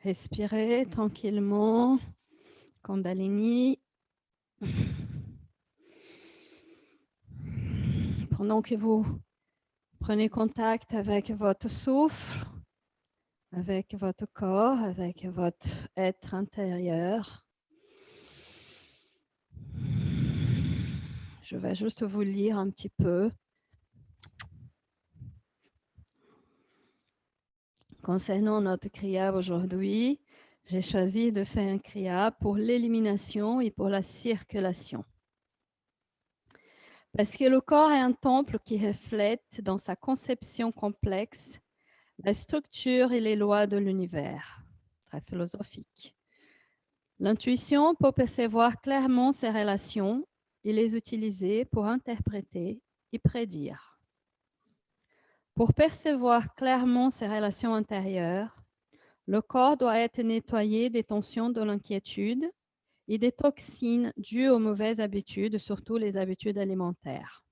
Respirez tranquillement, Kundalini. Pendant que vous prenez contact avec votre souffle, avec votre corps, avec votre être intérieur, je vais juste vous lire un petit peu. Concernant notre kriya aujourd'hui, j'ai choisi de faire un kriya pour l'élimination et pour la circulation. Parce que le corps est un temple qui reflète dans sa conception complexe la structure et les lois de l'univers. Très philosophique. L'intuition peut percevoir clairement ces relations et les utiliser pour interpréter et prédire. Pour percevoir clairement ces relations intérieures, le corps doit être nettoyé des tensions de l'inquiétude et des toxines dues aux mauvaises habitudes, surtout les habitudes alimentaires.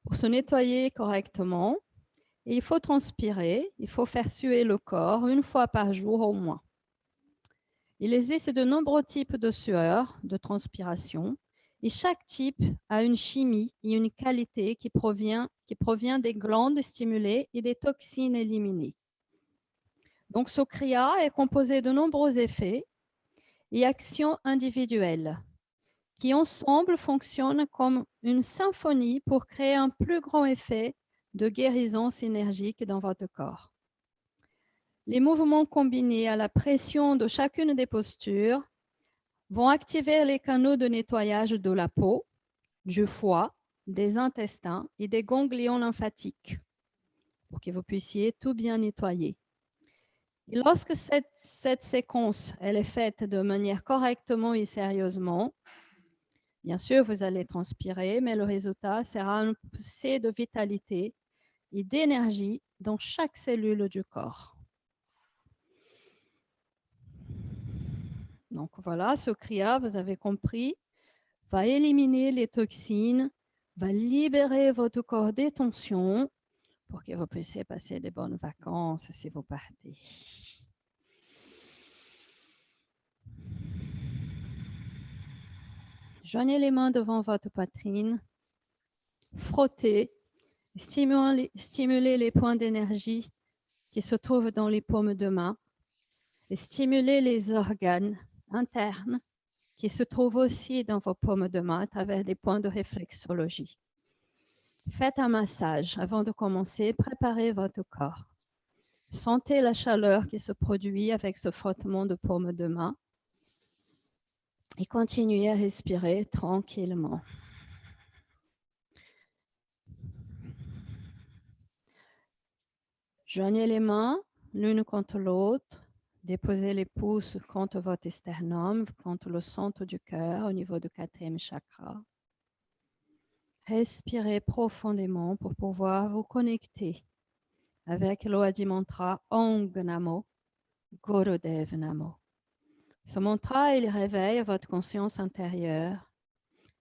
Pour se nettoyer correctement, il faut transpirer, il faut faire suer le corps une fois par jour au moins. Il existe de nombreux types de sueur, de transpiration, et chaque type a une chimie et une qualité qui provient des glandes stimulées et des toxines éliminées. Donc, ce kriya est composé de nombreux effets et actions individuelles qui ensemble fonctionnent comme une symphonie pour créer un plus grand effet de guérison synergique dans votre corps. Les mouvements combinés à la pression de chacune des postures vont activer les canaux de nettoyage de la peau, du foie, des intestins et des ganglions lymphatiques pour que vous puissiez tout bien nettoyer. Et lorsque cette séquence elle est faite de manière correctement et sérieusement, bien sûr, vous allez transpirer, mais le résultat sera une poussée de vitalité et d'énergie dans chaque cellule du corps. Donc voilà, ce kriya, vous avez compris, va éliminer les toxines, va libérer votre corps des tensions pour que vous puissiez passer des bonnes vacances si vous partez. Joignez les mains devant votre poitrine, frottez, stimulez les points d'énergie qui se trouvent dans les paumes de main et stimulez les organes internes qui se trouvent aussi dans vos paumes de main à travers des points de réflexologie. Faites un massage avant de commencer, préparez votre corps. Sentez la chaleur qui se produit avec ce frottement de paumes de main et continuez à respirer tranquillement. Joignez les mains l'une contre l'autre, déposez les pouces contre votre sternum, contre le centre du cœur au niveau du 4e chakra. Respirez profondément pour pouvoir vous connecter avec l'Adi mantra Ong Namo, Gurudev Namo. Ce mantra, il réveille votre conscience intérieure.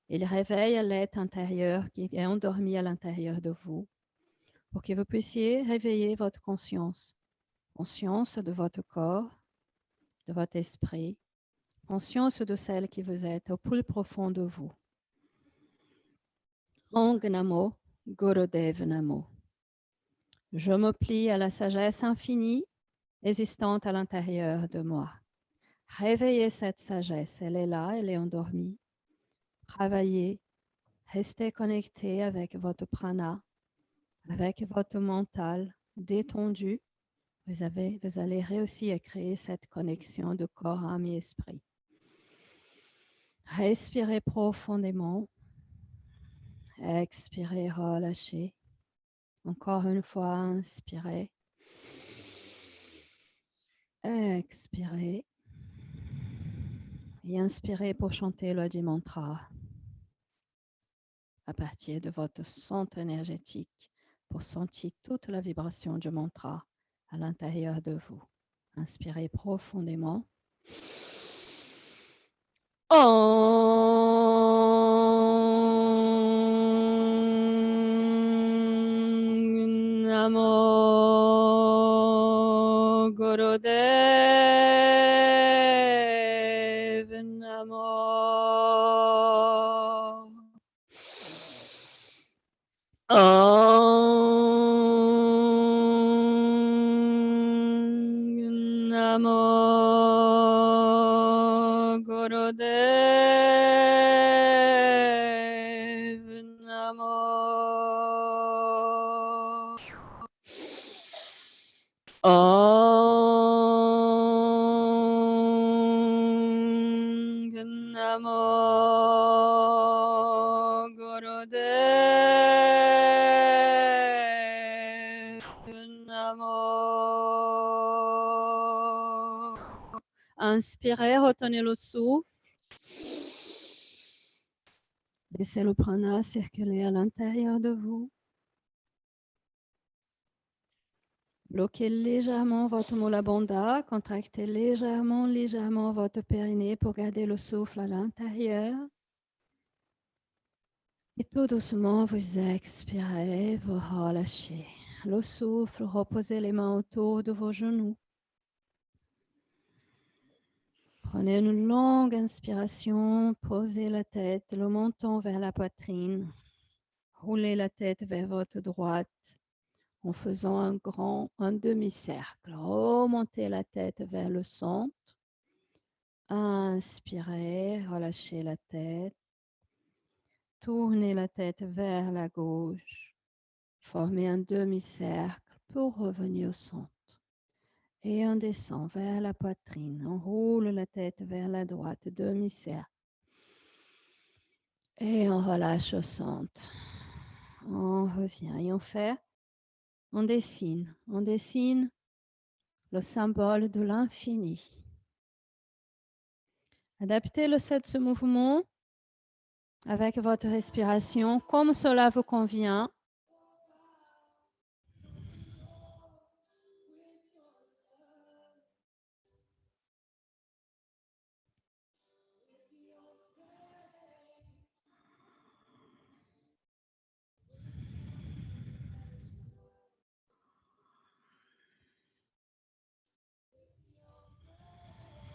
Il réveille l'être intérieur qui est endormi à l'intérieur de vous pour que vous puissiez réveiller votre conscience. Conscience de votre corps, de votre esprit, conscience de celle qui vous êtes au plus profond de vous. Ong Namo, Gurudev Namo. Je me plie à la sagesse infinie existante à l'intérieur de moi. Réveillez cette sagesse, elle est là, elle est endormie. Travaillez, restez connecté avec votre prana, avec votre mental détendu. Vous allez réussir à créer cette connexion de corps, âme et esprit. Respirez profondément. Expirez, relâchez. Encore une fois, inspirez. Expirez. Et inspirez pour chanter l'Adi mantra à partir de votre centre énergétique pour sentir toute la vibration du mantra à l'intérieur de vous. Inspirez profondément. Om Namo Gurudev Namo Gurudev Namo. Om Namo Gurudev Namo. Inspirez, retenez le souffle. Laissez le prana circuler à l'intérieur de vous. Bloquez légèrement votre Mula Bandha, contractez légèrement votre périnée pour garder le souffle à l'intérieur. Et tout doucement, vous expirez, vous relâchez. Le souffle, reposez les mains autour de vos genoux. Prenez une longue inspiration, posez la tête, le menton vers la poitrine. Roulez la tête vers votre droite en faisant un demi-cercle. Remontez la tête vers le centre. Inspirez, relâchez la tête. Tournez la tête vers la gauche. Formez un demi-cercle pour revenir au centre. Et on descend vers la poitrine. On roule la tête vers la droite, demi-cercle. Et on relâche au centre. On revient et on dessine le symbole de l'infini. Adaptez le set ce mouvement avec votre respiration comme cela vous convient.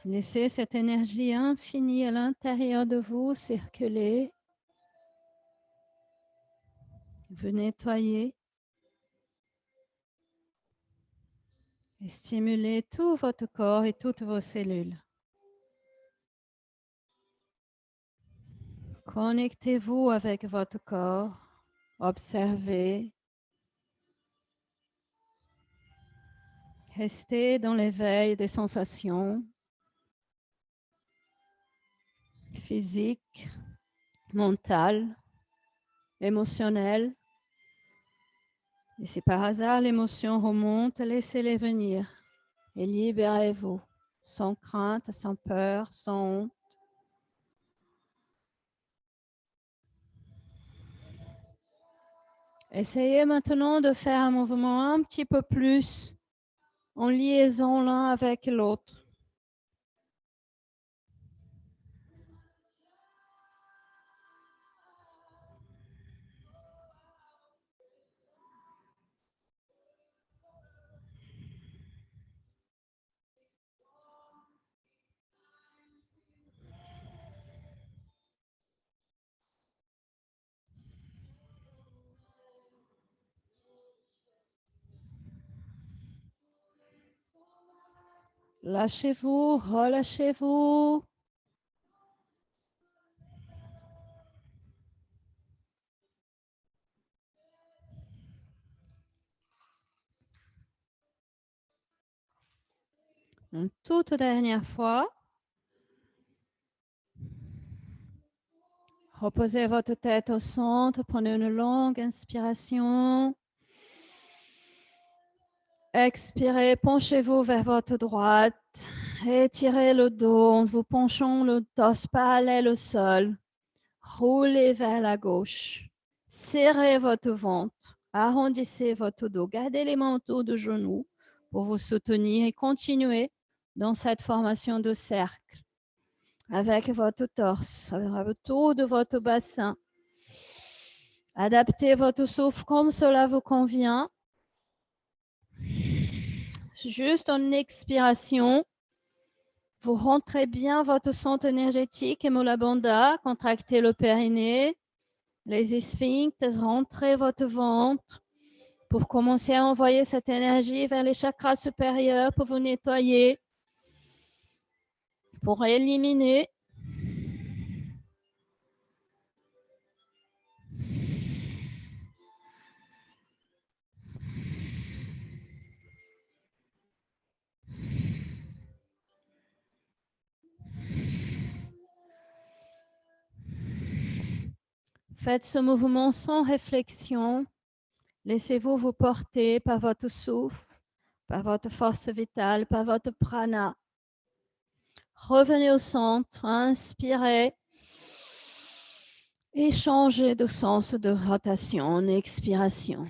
Laissez cette énergie infinie à l'intérieur de vous circuler. Vous nettoyez et stimulez tout votre corps et toutes vos cellules. Connectez-vous avec votre corps. Observez. Restez dans l'éveil des sensations physiques, mentales, émotionnelles. Et si par hasard l'émotion remonte, laissez-les venir et libérez-vous, sans crainte, sans peur, sans honte. Essayez maintenant de faire un mouvement un petit peu plus en liaison l'un avec l'autre. Lâchez-vous, relâchez-vous. Une toute dernière fois. Reposez votre tête au centre, prenez une longue inspiration. Expirez, penchez-vous vers votre droite. Étirez le dos en vous penchant le torse parallèle au sol. Roulez vers la gauche. Serrez votre ventre. Arrondissez votre dos. Gardez les mains autour du genou pour vous soutenir et continuez dans cette formation de cercle avec votre torse, autour de votre bassin. Adaptez votre souffle comme cela vous convient. Juste en expiration, vous rentrez bien votre centre énergétique et Mula Bandha, contractez le périnée, les sphincters, rentrez votre ventre pour commencer à envoyer cette énergie vers les chakras supérieurs pour vous nettoyer, Pour éliminer faites ce mouvement sans réflexion. Laissez-vous vous porter par votre souffle, par votre force vitale, par votre prana. Revenez au centre, inspirez et changez de sens de rotation en expiration.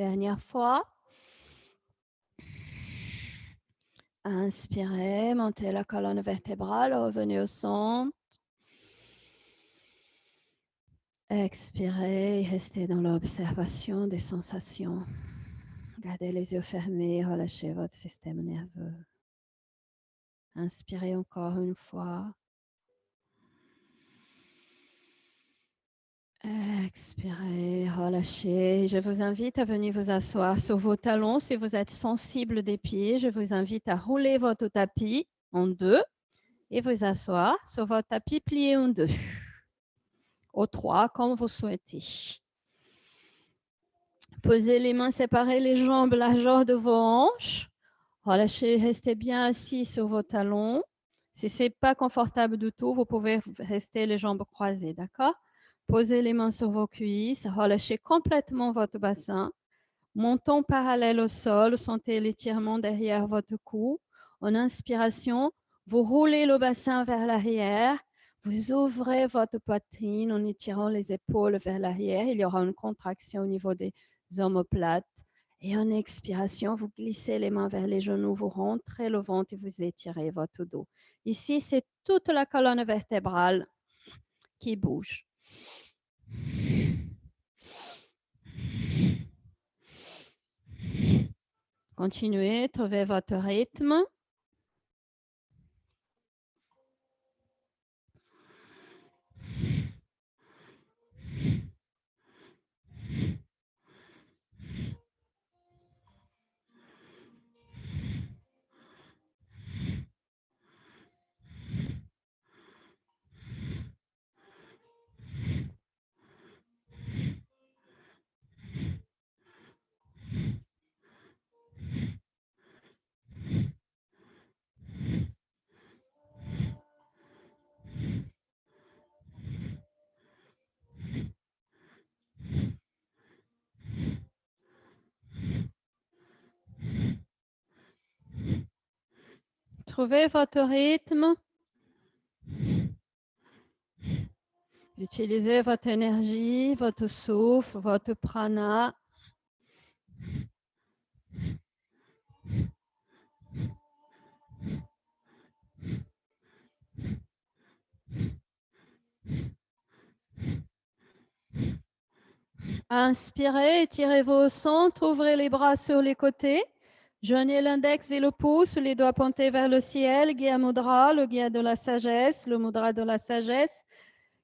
Dernière fois. Inspirez, montez la colonne vertébrale, revenez au centre. Expirez, restez dans l'observation des sensations. Gardez les yeux fermés, relâchez votre système nerveux. Inspirez encore une fois. Expirez, relâchez. Je vous invite à venir vous asseoir sur vos talons. Si vous êtes sensible des pieds, je vous invite à rouler votre tapis en deux et vous asseoir sur votre tapis plié en deux. Au 3, comme vous souhaitez. Posez les mains séparées, les jambes largeur de vos hanches. Relâchez, restez bien assis sur vos talons. Si ce n'est pas confortable du tout, vous pouvez rester les jambes croisées, d'accord? Posez les mains sur vos cuisses, relâchez complètement votre bassin. Montons parallèle au sol, sentez l'étirement derrière votre cou. En inspiration, vous roulez le bassin vers l'arrière. Vous ouvrez votre poitrine en étirant les épaules vers l'arrière. Il y aura une contraction au niveau des omoplates. Et en expiration, vous glissez les mains vers les genoux, vous rentrez le ventre et vous étirez votre dos. Ici, c'est toute la colonne vertébrale qui bouge. Continuez, trouvez votre rythme. Trouvez votre rythme. Utilisez votre énergie, votre souffle, votre prana. Inspirez, étirez-vous au centre, ouvrez les bras sur les côtés. Joignez l'index et le pouce, les doigts pointés vers le ciel. Gya Mudra, le Gya de la sagesse, le Mudra de la sagesse.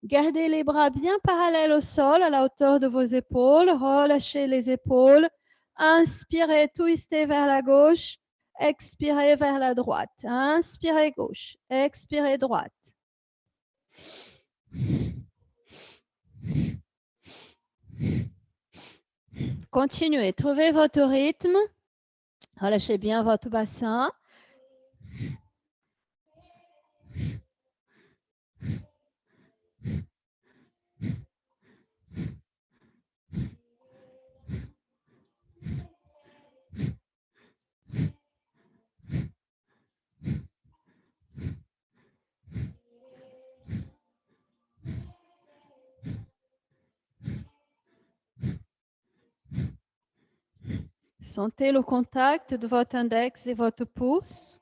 Gardez les bras bien parallèles au sol, à la hauteur de vos épaules. Relâchez les épaules. Inspirez, twistez vers la gauche. Expirez vers la droite. Inspirez gauche. Expirez droite. Continuez, trouvez votre rythme. Relâchez bien votre bassin. Sentez le contact de votre index et votre pouce.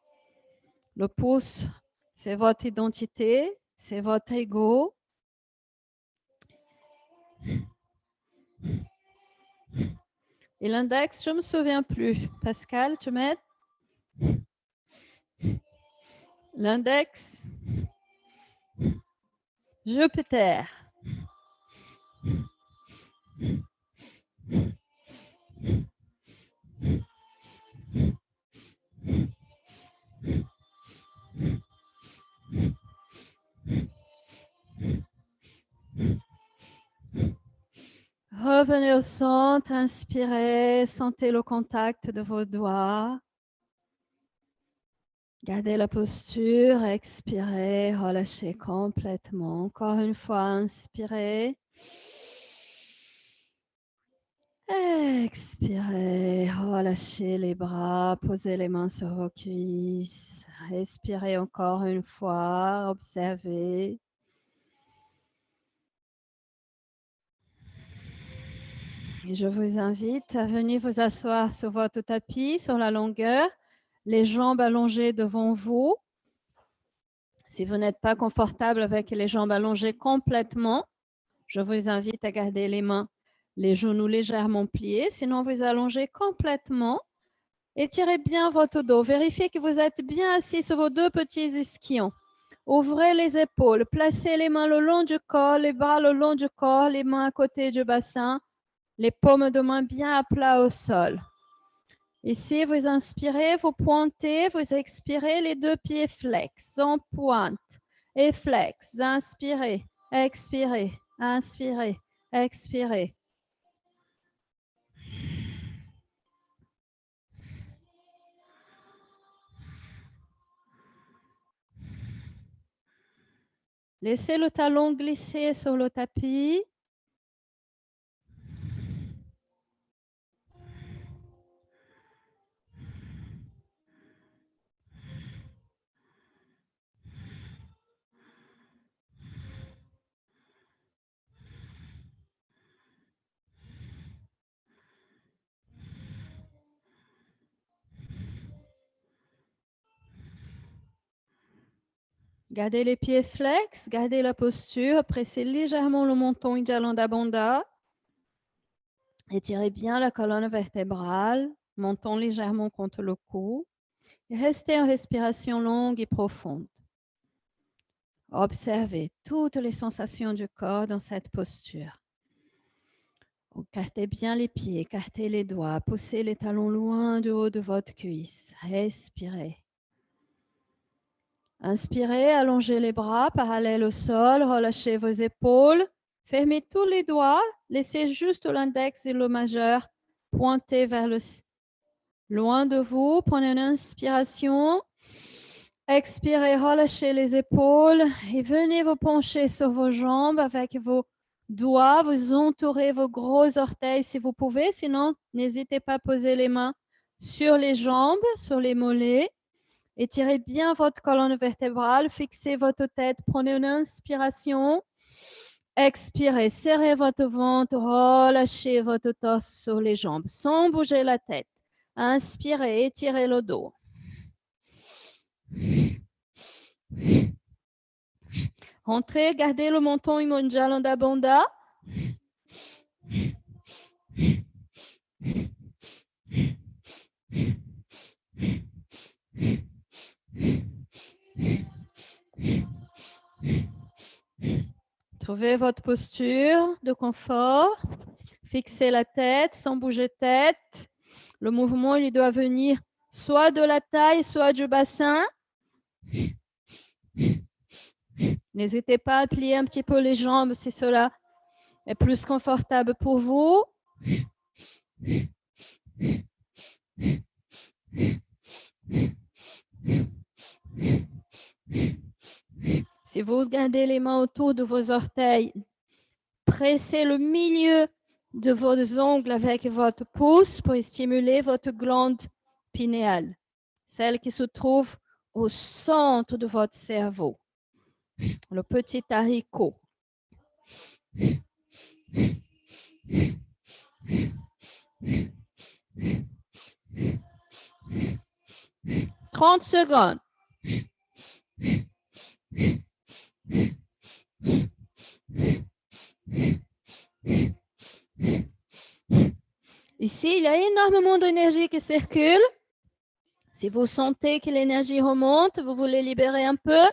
Le pouce, c'est votre identité, c'est votre ego. Et l'index, je ne me souviens plus. Pascal, tu m'aides? L'index, Jupiter. Revenez au centre, inspirez, sentez le contact de vos doigts. Gardez la posture, expirez, relâchez complètement. Encore une fois, inspirez. Expirez, relâchez les bras, posez les mains sur vos cuisses. Respirez encore une fois, observez. Et je vous invite à venir vous asseoir sur votre tapis, sur la longueur, les jambes allongées devant vous. Si vous n'êtes pas confortable avec les jambes allongées complètement, je vous invite à garder les mains, les genoux légèrement pliés. Sinon, vous allongez complètement. Étirez bien votre dos. Vérifiez que vous êtes bien assis sur vos deux petits ischions. Ouvrez les épaules. Placez les mains le long du corps, les bras le long du corps, les mains à côté du bassin, les paumes de main bien à plat au sol. Ici, vous inspirez, vous pointez, vous expirez, les deux pieds flex. On pointe et flex. Inspirez, expirez, inspirez, expirez. Laissez le talon glisser sur le tapis. Gardez les pieds flex, gardez la posture, pressez légèrement le menton Uddiyana Bandha. Étirez bien la colonne vertébrale, menton légèrement contre le cou. Et restez en respiration longue et profonde. Observez toutes les sensations du corps dans cette posture. Écartez bien les pieds, écartez les doigts, poussez les talons loin du haut de votre cuisse. Respirez. Inspirez, allongez les bras parallèles au sol, relâchez vos épaules, fermez tous les doigts, laissez juste l'index et le majeur pointer vers le loin de vous. Prenez une inspiration, expirez, relâchez les épaules et venez vous pencher sur vos jambes avec vos doigts, vous entourez vos gros orteils si vous pouvez, sinon n'hésitez pas à poser les mains sur les jambes, sur les mollets. Étirez bien votre colonne vertébrale, fixez votre tête, prenez une inspiration, expirez, serrez votre ventre, relâchez votre torse sur les jambes sans bouger la tête. Inspirez, étirez le dos. Rentrez, gardez le menton Uddiyana Bandha. Trouvez votre posture de confort. Fixez la tête sans bouger tête. Le mouvement, il doit venir soit de la taille, soit du bassin. N'hésitez pas à plier un petit peu les jambes si cela est plus confortable pour vous. Si vous gardez les mains autour de vos orteils, pressez le milieu de vos ongles avec votre pouce pour stimuler votre glande pinéale, celle qui se trouve au centre de votre cerveau, le petit haricot. 30 secondes. Ici, il y a énormément d'énergie qui circule. Si vous sentez que l'énergie remonte, vous voulez libérer un peu,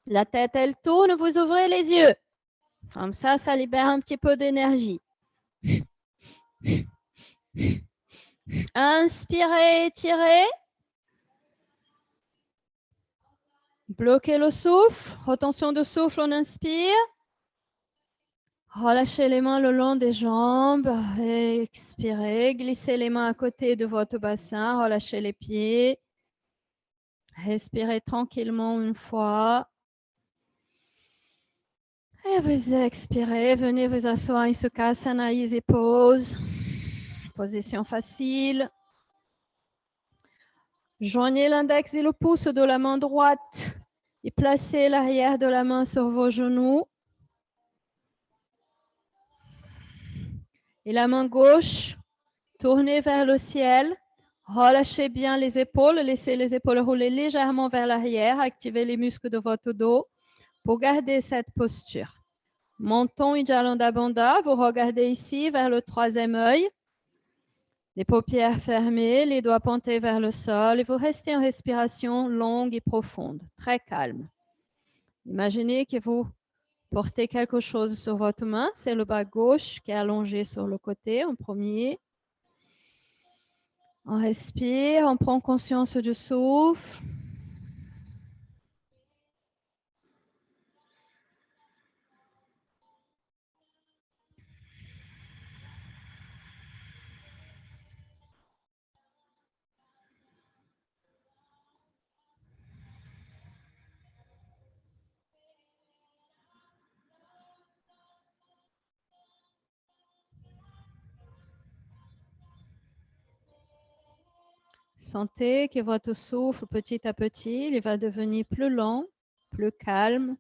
la tête, elle tourne, vous ouvrez les yeux. Comme ça libère un petit peu d'énergie. Inspirez, étirez. Bloquez le souffle. Retention de souffle, on inspire. Relâchez les mains le long des jambes. Expirez. Glissez les mains à côté de votre bassin. Relâchez les pieds. Respirez tranquillement une fois. Et vous expirez. Venez vous asseoir en Sukhasana, easy pose. Position facile. Joignez l'index et le pouce de la main droite et placez l'arrière de la main sur vos genoux. Et la main gauche, tournez vers le ciel. Relâchez bien les épaules. Laissez les épaules rouler légèrement vers l'arrière. Activez les muscles de votre dos pour garder cette posture. Menton et Jalanda Bandha. Vous regardez ici vers le troisième œil. Les paupières fermées, les doigts pointés vers le sol. Et vous restez en respiration longue et profonde, très calme. Imaginez que vous portez quelque chose sur votre main. C'est le bras gauche qui est allongé sur le côté en premier. On respire, on prend conscience du souffle. Sentez que votre souffle, petit à petit, il va devenir plus lent, plus calme.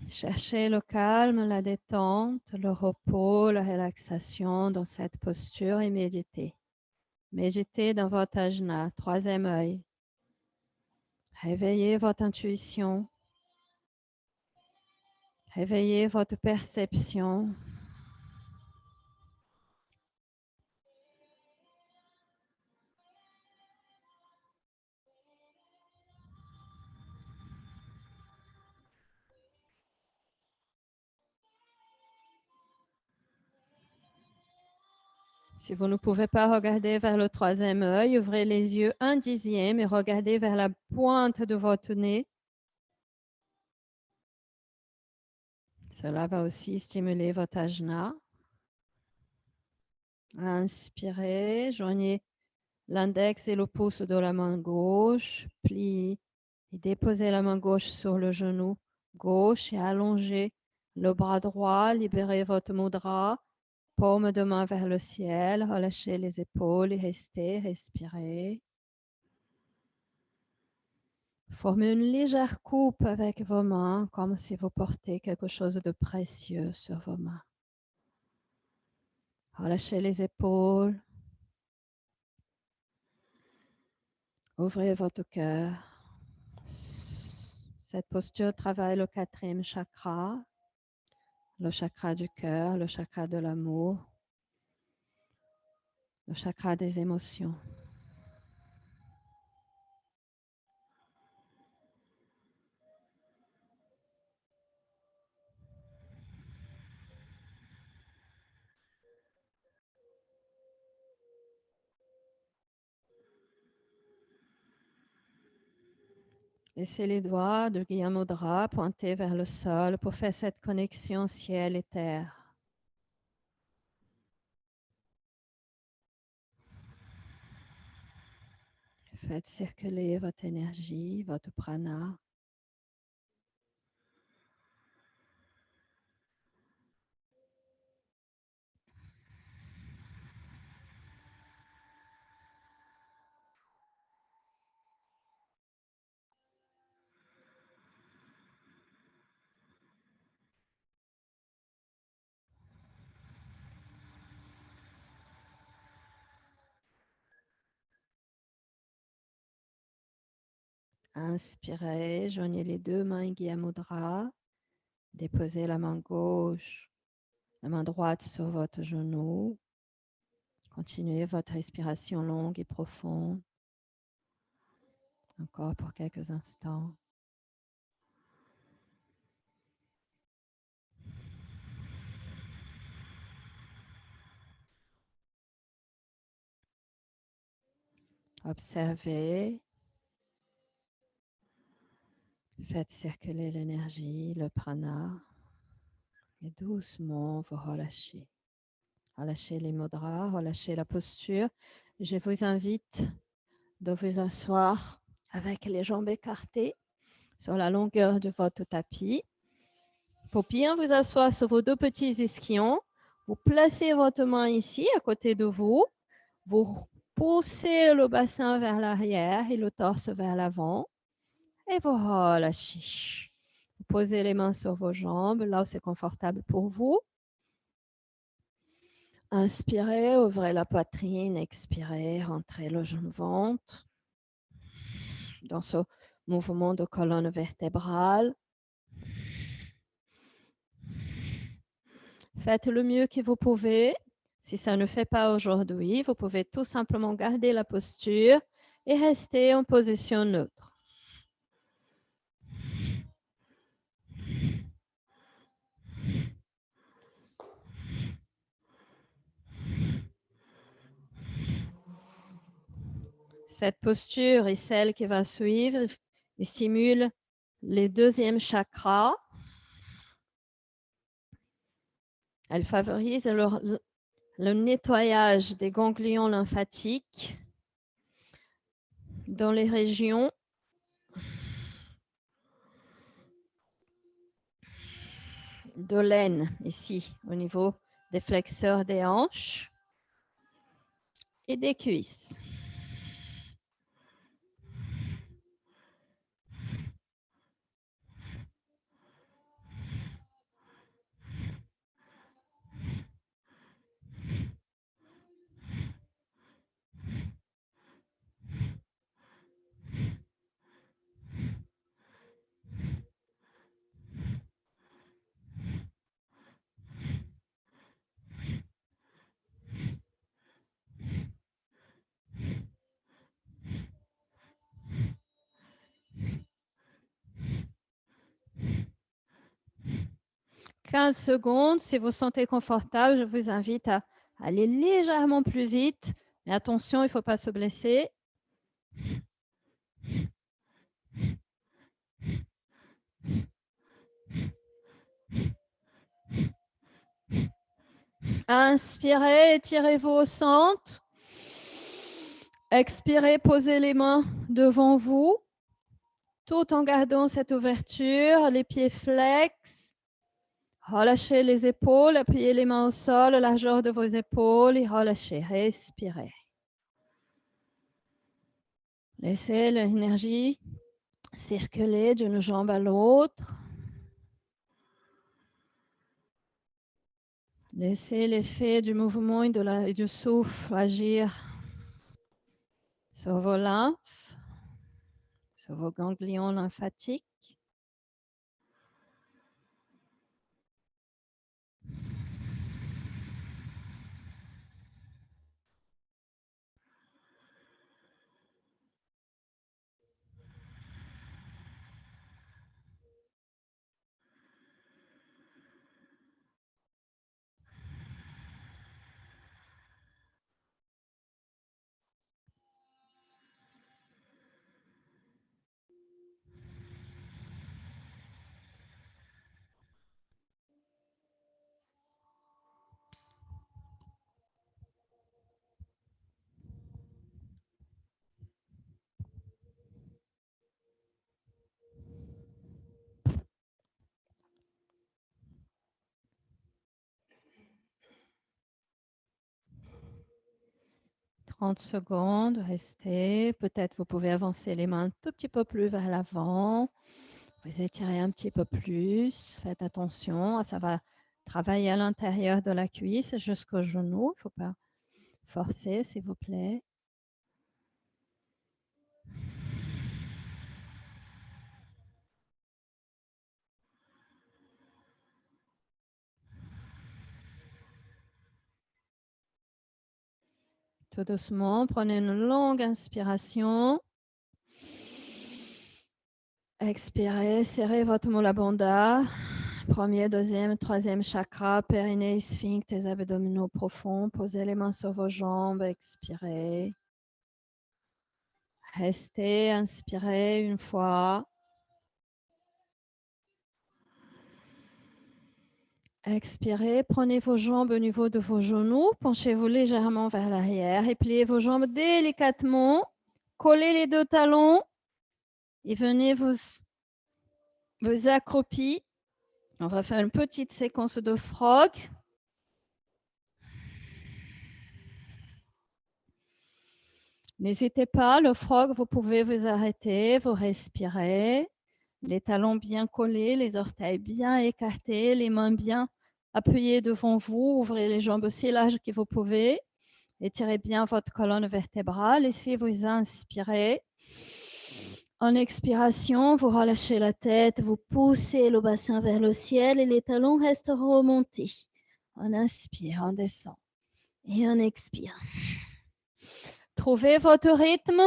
Cherchez le calme, la détente, le repos, la relaxation dans cette posture et méditez. Méditez dans votre ajna, troisième œil. Réveillez votre intuition. Réveillez votre perception. Si vous ne pouvez pas regarder vers le troisième œil, ouvrez les yeux un dixième et regardez vers la pointe de votre nez. Cela va aussi stimuler votre ajna. Inspirez, joignez l'index et le pouce de la main gauche, pliez et déposez la main gauche sur le genou gauche et allongez le bras droit, libérez votre mudra, paume de main vers le ciel, relâchez les épaules et restez, respirez. Formez une légère coupe avec vos mains, comme si vous portez quelque chose de précieux sur vos mains. Relâchez les épaules. Ouvrez votre cœur. Cette posture travaille le quatrième chakra, le chakra du cœur, le chakra de l'amour, le chakra des émotions. Laissez les doigts de Guillaume Mudra pointer vers le sol pour faire cette connexion ciel et terre. Faites circuler votre énergie, votre prana. Inspirez, joignez les deux mains Gya Mudra. Déposez la main gauche, la main droite sur votre genou. Continuez votre respiration longue et profonde. Encore pour quelques instants. Observez. Faites circuler l'énergie, le prana. Et doucement, vous relâchez. Relâchez les mudras, relâchez la posture. Je vous invite de vous asseoir avec les jambes écartées sur la longueur de votre tapis. Pour bien vous asseoir sur vos deux petits ischions, vous placez votre main ici à côté de vous. Vous poussez le bassin vers l'arrière et le torse vers l'avant. Et vous relâchez. Vous posez les mains sur vos jambes, là où c'est confortable pour vous. Inspirez, ouvrez la poitrine, expirez, rentrez le ventre dans ce mouvement de colonne vertébrale. Faites le mieux que vous pouvez. Si ça ne fait pas aujourd'hui, vous pouvez tout simplement garder la posture et rester en position neutre. Cette posture est celle qui va suivre et stimule les deuxièmes chakras. Elle favorise le nettoyage des ganglions lymphatiques dans les régions de l'aine, ici, au niveau des flexeurs des hanches et des cuisses. « 15 secondes. Si vous sentez confortable, je vous invite à aller légèrement plus vite. Mais attention, il ne faut pas se blesser. Inspirez, étirez-vous au centre. Expirez, posez les mains devant vous, tout en gardant cette ouverture, les pieds flex. Relâchez les épaules, appuyez les mains au sol, largeur de vos épaules et relâchez, respirez. Laissez l'énergie circuler d'une jambe à l'autre. Laissez l'effet du mouvement et du souffle agir sur vos lymphes, sur vos ganglions lymphatiques. « 30 secondes, restez. Peut-être vous pouvez avancer les mains un tout petit peu plus vers l'avant. Vous étirez un petit peu plus. Faites attention, ça va travailler à l'intérieur de la cuisse jusqu'au genou. Il ne faut pas forcer, s'il vous plaît. Tout doucement, prenez une longue inspiration. Expirez, serrez votre Mula Bandha. Premier, deuxième, troisième chakra, périnée, sphincter, tes abdominaux profonds. Posez les mains sur vos jambes, expirez. Restez, inspirez une fois. Expirez, prenez vos jambes au niveau de vos genoux, penchez-vous légèrement vers l'arrière et pliez vos jambes délicatement. Collez les deux talons et venez vous accroupir. On va faire une petite séquence de frog. N'hésitez pas, le frog, vous pouvez vous arrêter, vous respirez. Les talons bien collés, les orteils bien écartés, les mains bien appuyées devant vous. Ouvrez les jambes aussi larges que vous pouvez. Étirez bien votre colonne vertébrale. Laissez-vous inspirer. En expiration, vous relâchez la tête, vous poussez le bassin vers le ciel et les talons restent remontés. On inspire, on descend et on expire. Trouvez votre rythme.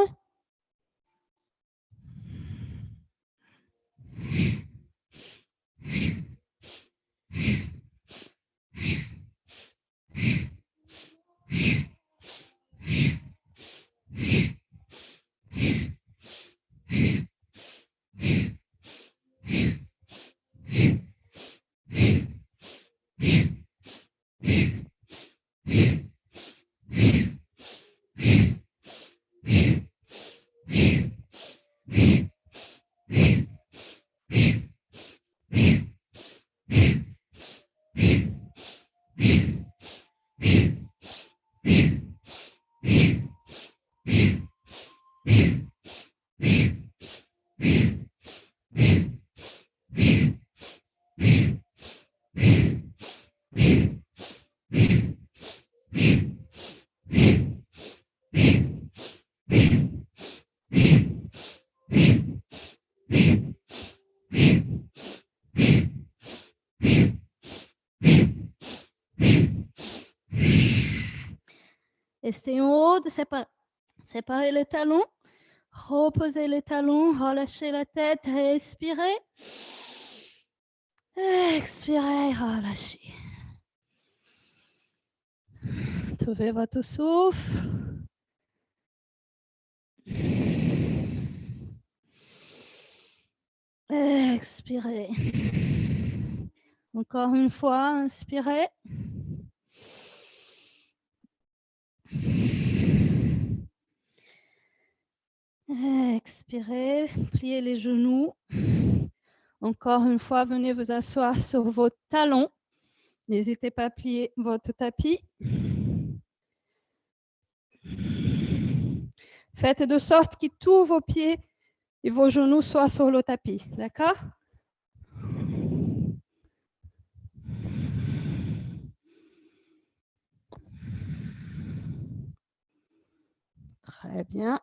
Restez en haut, séparez les talons, reposez les talons, relâchez la tête, respirez. Expirez, relâchez. Trouvez votre souffle. Expirez. Encore une fois, inspirez. Expirez, pliez les genoux. Encore une fois, venez vous asseoir sur vos talons. N'hésitez pas à plier votre tapis. Faites de sorte que tous vos pieds et vos genoux soient sur le tapis. D'accord? Très bien.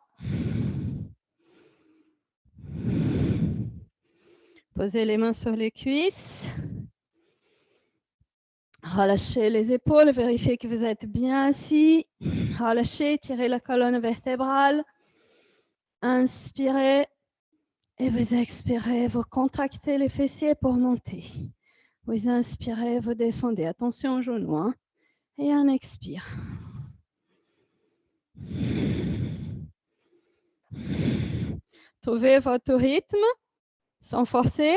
Posez les mains sur les cuisses. Relâchez les épaules, vérifiez que vous êtes bien assis. Relâchez, tirez la colonne vertébrale. Inspirez et vous expirez. Vous contractez les fessiers pour monter. Vous inspirez, vous descendez. Attention aux genoux. Hein? Et on expire. Trouvez votre rythme sans forcer.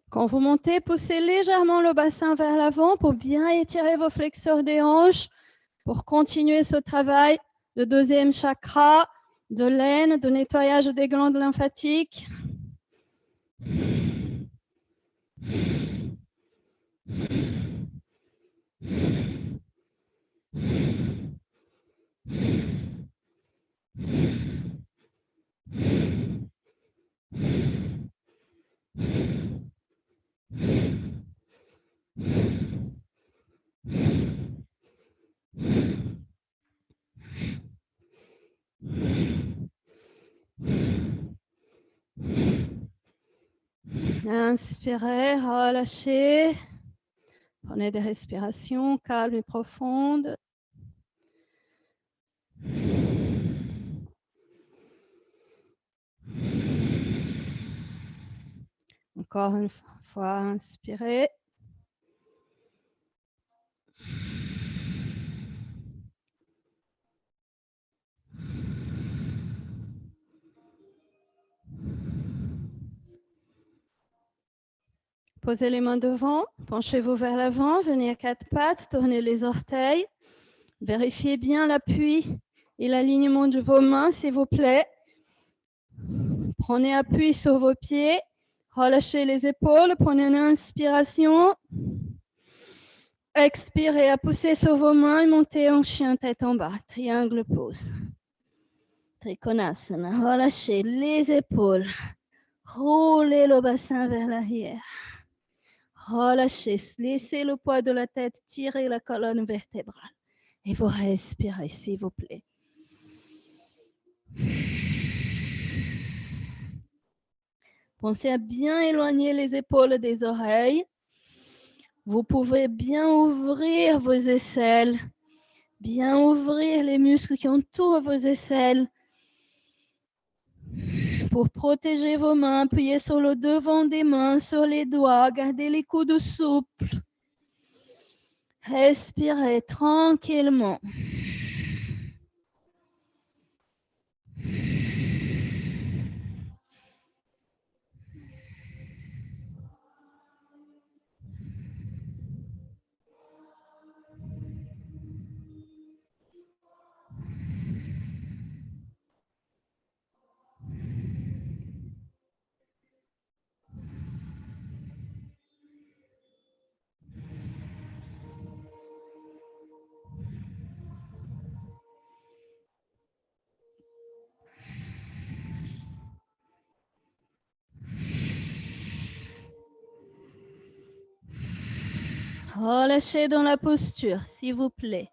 Quand vous montez, poussez légèrement le bassin vers l'avant pour bien étirer vos flexeurs des hanches, pour continuer ce travail de deuxième chakra, de l'aine, de nettoyage des glandes lymphatiques. Inspirez, relâchez. Prenez des respirations calmes et profondes. Encore une fois, inspirez. Posez les mains devant, penchez-vous vers l'avant, venez à quatre pattes, tournez les orteils. Vérifiez bien l'appui et l'alignement de vos mains, s'il vous plaît. Prenez appui sur vos pieds, relâchez les épaules, prenez une inspiration. Expirez à pousser sur vos mains et montez en chien tête en bas, triangle pose. Trikonasana, relâchez les épaules, roulez le bassin vers l'arrière. Relâchez, laissez le poids de la tête tirer la colonne vertébrale. Et vous respirez, s'il vous plaît. Pensez à bien éloigner les épaules des oreilles. Vous pouvez bien ouvrir vos aisselles, bien ouvrir les muscles qui entourent vos aisselles. Pour protéger vos mains, appuyez sur le devant des mains, sur les doigts, gardez les coudes souples. Respirez tranquillement. Relâchez dans la posture, s'il vous plaît.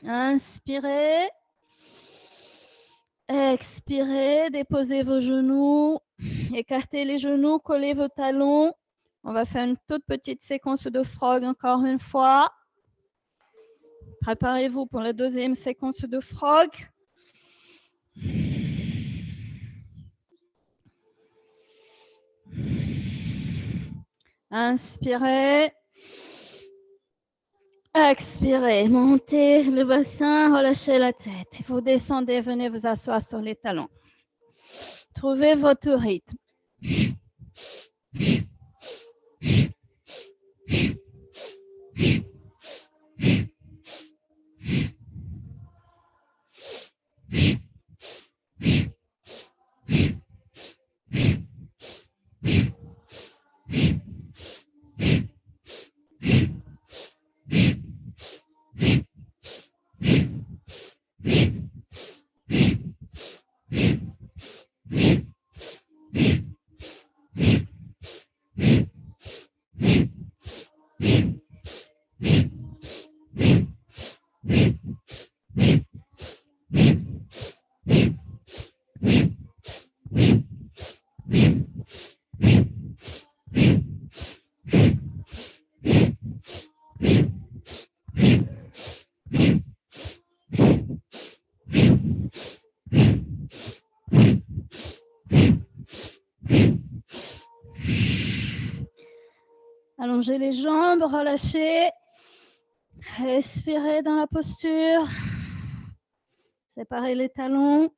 Inspirez. Expirez, déposez vos genoux, écartez les genoux, collez vos talons. On va faire une toute petite séquence de frog encore une fois. Préparez-vous pour la deuxième séquence de frog. Inspirez. Expirez, montez le bassin, relâchez la tête. Vous descendez, venez vous asseoir sur les talons. Trouvez votre rythme. Allongez les jambes, relâchez. Respirez dans la posture. Séparez les talons.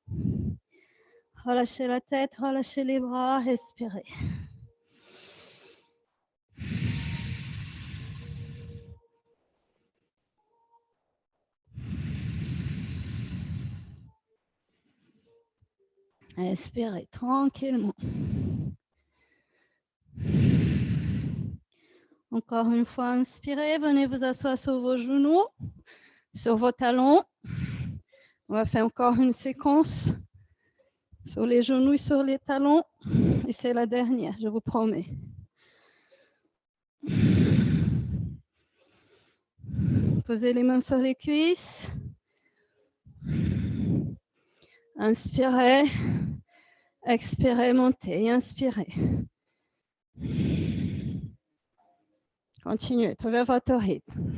Relâchez la tête, relâchez les bras, respirez. Expirez tranquillement. Encore une fois, inspirez, venez vous asseoir sur vos genoux. sur vos talons. On va faire encore une séquence sur les genoux et sur les talons. Et c'est la dernière, je vous promets. Posez les mains sur les cuisses. Inspirez. Expirez, montez. Inspirez. Continuez, trouvez votre rythme.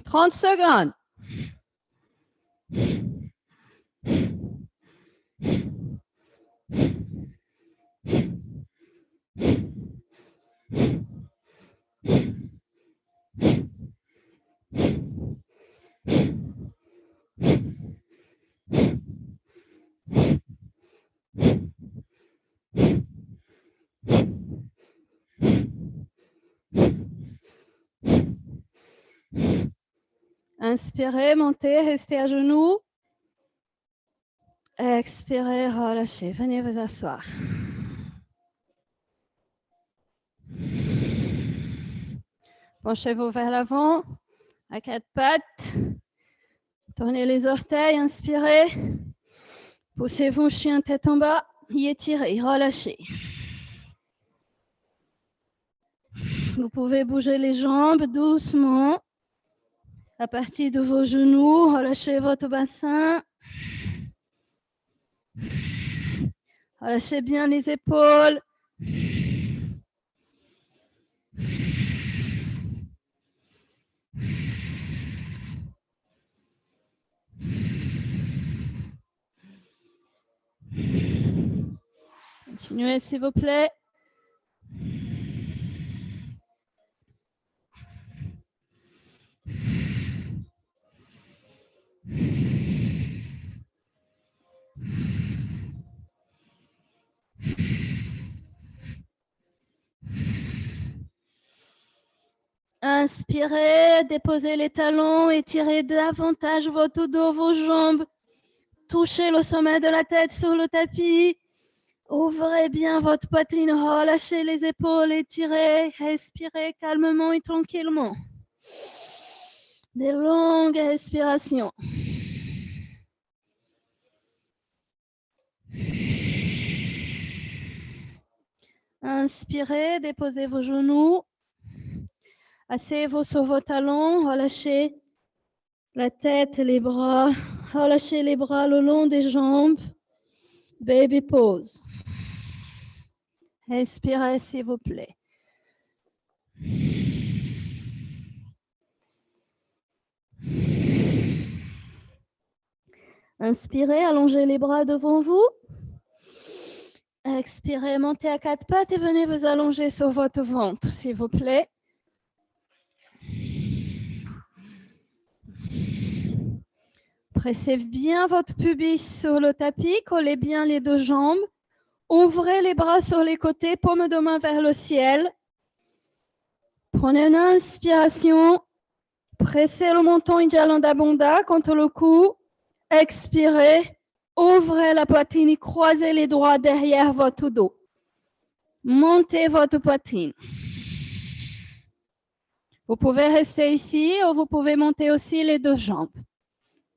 Trente secondes. Inspirez, montez, restez à genoux. Expirez, relâchez. Venez vous asseoir. Penchez-vous vers l'avant, à quatre pattes. Tournez les orteils, inspirez. Poussez-vous, chien tête en bas. Y étirez, relâchez. Vous pouvez bouger les jambes doucement. À partir de vos genoux, relâchez votre bassin. Relâchez bien les épaules. Continuez s'il vous plaît. Inspirez, déposez les talons, étirez davantage votre dos, vos jambes. Touchez le sommet de la tête sur le tapis. Ouvrez bien votre poitrine, relâchez les épaules, étirez, respirez calmement et tranquillement. Des longues respirations. Inspirez, déposez vos genoux. Asseyez-vous sur vos talons, relâchez la tête et les bras. Relâchez les bras le long des jambes. Baby pose. Respirez s'il vous plaît. Inspirez, allongez les bras devant vous. Expirez, montez à quatre pattes et venez vous allonger sur votre ventre, s'il vous plaît. Pressez bien votre pubis sur le tapis, collez bien les deux jambes. Ouvrez les bras sur les côtés, paume de main vers le ciel. Prenez une inspiration. Pressez le menton et Jalanda Bandha contre le cou. Expirez. Ouvrez la poitrine et croisez les doigts derrière votre dos. Montez votre poitrine. Vous pouvez rester ici ou vous pouvez monter aussi les deux jambes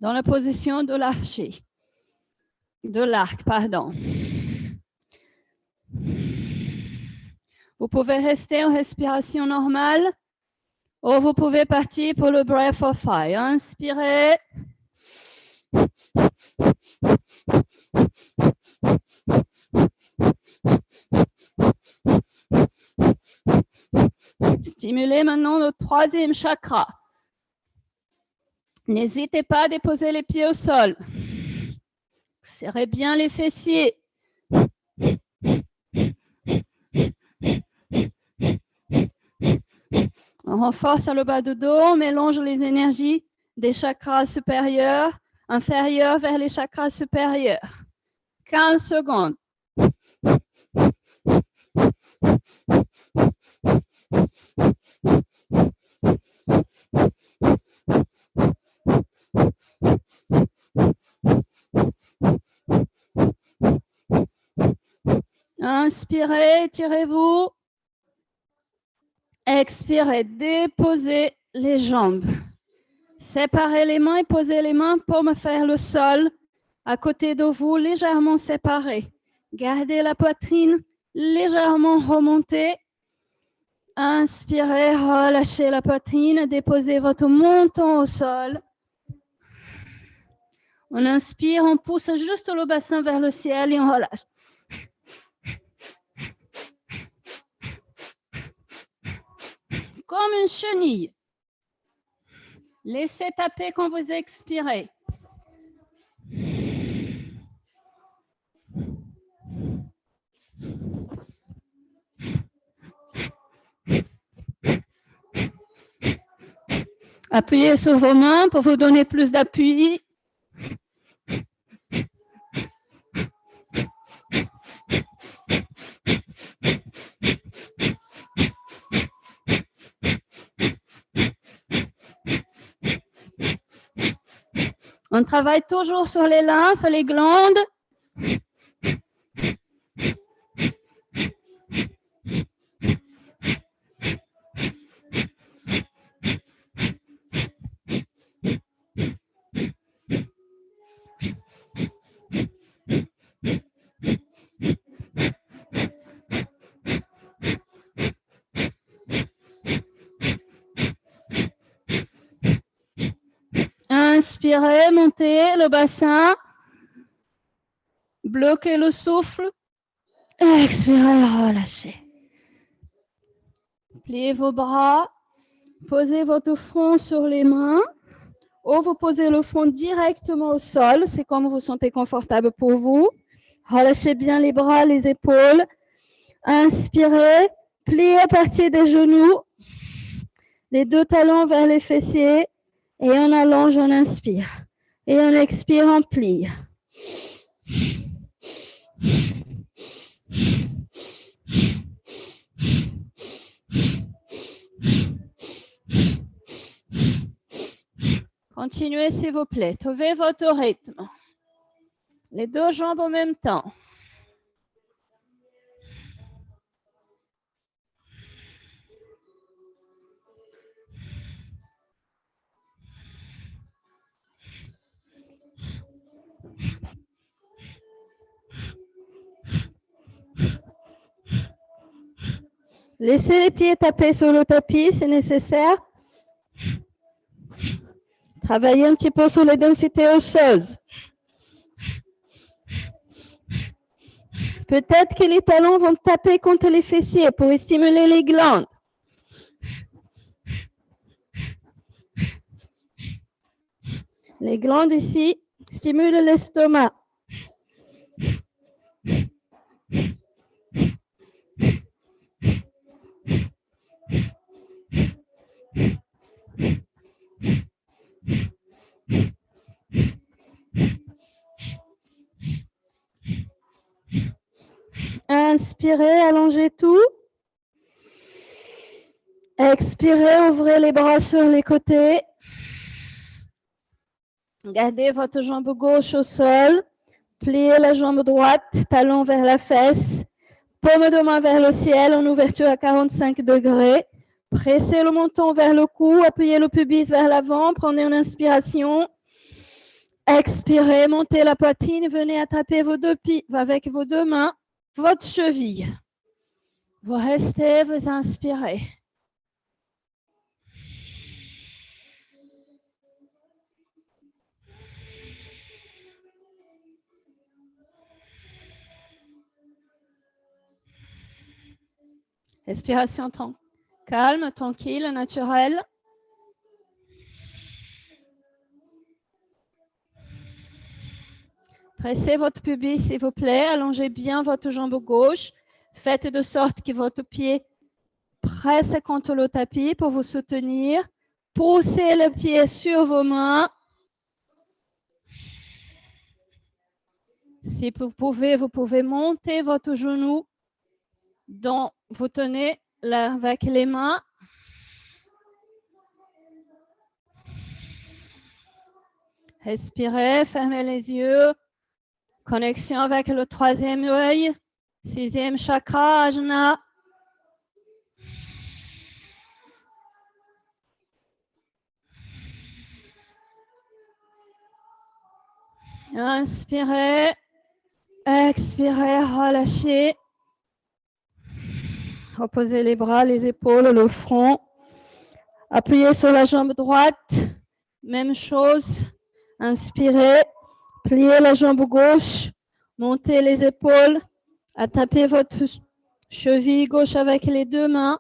dans la position de l'archer. De l'arc, pardon. Vous pouvez rester en respiration normale ou vous pouvez partir pour le Breath of Fire. Inspirez. Stimulez maintenant le troisième chakra. N'hésitez pas à déposer les pieds au sol. Serrez bien les fessiers. On renforce le bas du dos, on mélange les énergies des chakras supérieurs, inférieurs vers les chakras supérieurs. 15 secondes. Inspirez, étirez-vous. Expirez, déposez les jambes. Séparez les mains et posez les mains pour me faire le sol à côté de vous, légèrement séparés. Gardez la poitrine légèrement remontée. Inspirez, relâchez la poitrine, déposez votre menton au sol. On inspire, on pousse juste le bassin vers le ciel et on relâche. Comme une chenille. Laissez taper quand vous expirez. Appuyez sur vos mains pour vous donner plus d'appui. On travaille toujours sur les lymphes, les glandes. Inspirez, montez le bassin. Bloquez le souffle. Expirez, relâchez. Pliez vos bras. Posez votre front sur les mains. Ou vous posez le front directement au sol. C'est comme vous vous sentez confortable pour vous. Relâchez bien les bras, les épaules. Inspirez. Pliez à partir des genoux. Les deux talons vers les fessiers. Et on allonge, on inspire. Et on expire, on plie. Continuez s'il vous plaît. Trouvez votre rythme. Les deux jambes en même temps. Laissez les pieds taper sur le tapis, c'est nécessaire. Travaillez un petit peu sur les densités osseuses. Peut-être que les talons vont taper contre les fessiers pour stimuler les glandes. Les glandes ici stimulent l'estomac. Inspirez, allongez tout. Expirez, ouvrez les bras sur les côtés. Gardez votre jambe gauche au sol. Pliez la jambe droite, talon vers la fesse. Paume de main vers le ciel en ouverture à 45 degrés. Pressez le menton vers le cou, appuyez le pubis vers l'avant, prenez une inspiration. Expirez, montez la poitrine, venez attraper vos deux pieds avec vos deux mains, votre cheville. Vous restez, vous inspirez. Respiration calme, tranquille, naturelle. Pressez votre pubis, s'il vous plaît. Allongez bien votre jambe gauche. Faites de sorte que votre pied Pressez contre le tapis pour vous soutenir. Poussez le pied sur vos mains. Si vous pouvez monter votre genou. Donc, vous tenez là avec les mains. Respirez, fermez les yeux. Connexion avec le troisième œil. Sixième chakra, ajna. Inspirez. Expirez, relâchez. Reposez les bras, les épaules, le front. Appuyez sur la jambe droite. Même chose. Inspirez. Pliez la jambe gauche. Montez les épaules. Attapez votre cheville gauche avec les deux mains.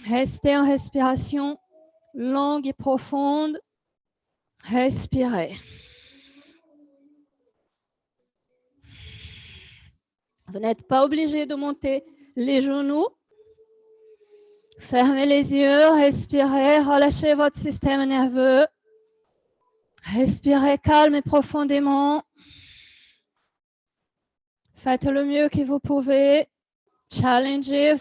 Restez en respiration longue et profonde. Respirez. Vous n'êtes pas obligé de monter les genoux. Fermez les yeux, respirez, relâchez votre système nerveux. Respirez calme et profondément. Faites le mieux que vous pouvez. Challengez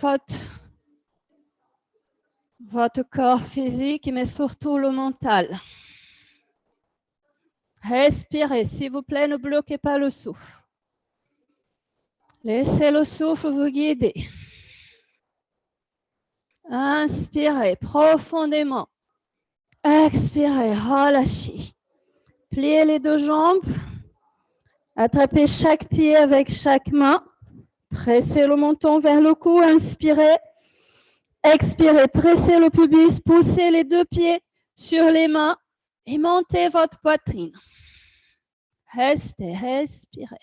votre corps physique, mais surtout le mental. Respirez, s'il vous plaît, ne bloquez pas le souffle. Laissez le souffle vous guider. Inspirez profondément. Expirez, relâchez. Pliez les deux jambes. Attrapez chaque pied avec chaque main. Pressez le menton vers le cou. Inspirez. Expirez. Pressez le pubis. Poussez les deux pieds sur les mains et montez votre poitrine. Restez, respirez.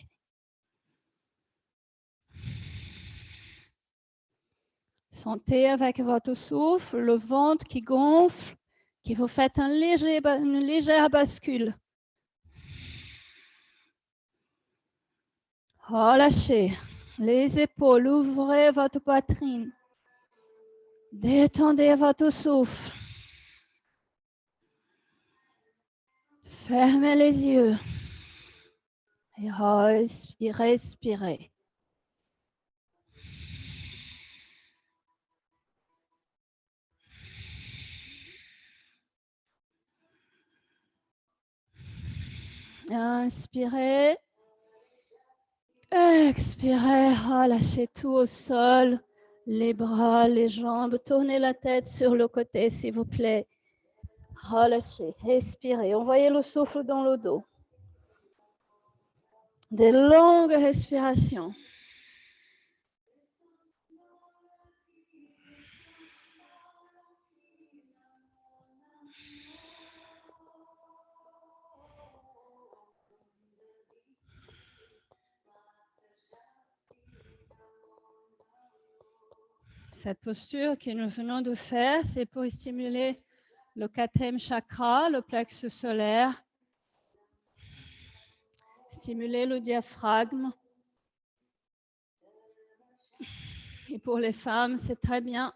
Sentez avec votre souffle le ventre qui gonfle, qui vous fait une légère bascule. Relâchez les épaules, ouvrez votre poitrine. Détendez votre souffle. Fermez les yeux et respirez. Inspirez. Expirez, relâchez tout au sol, les bras, les jambes. Tournez la tête sur le côté, s'il vous plaît. Relâchez, respirez. Envoyez le souffle dans le dos. Des longues respirations. Cette posture que nous venons de faire, c'est pour stimuler le quatrième chakra, le plexus solaire, stimuler le diaphragme. Et pour les femmes, c'est très bien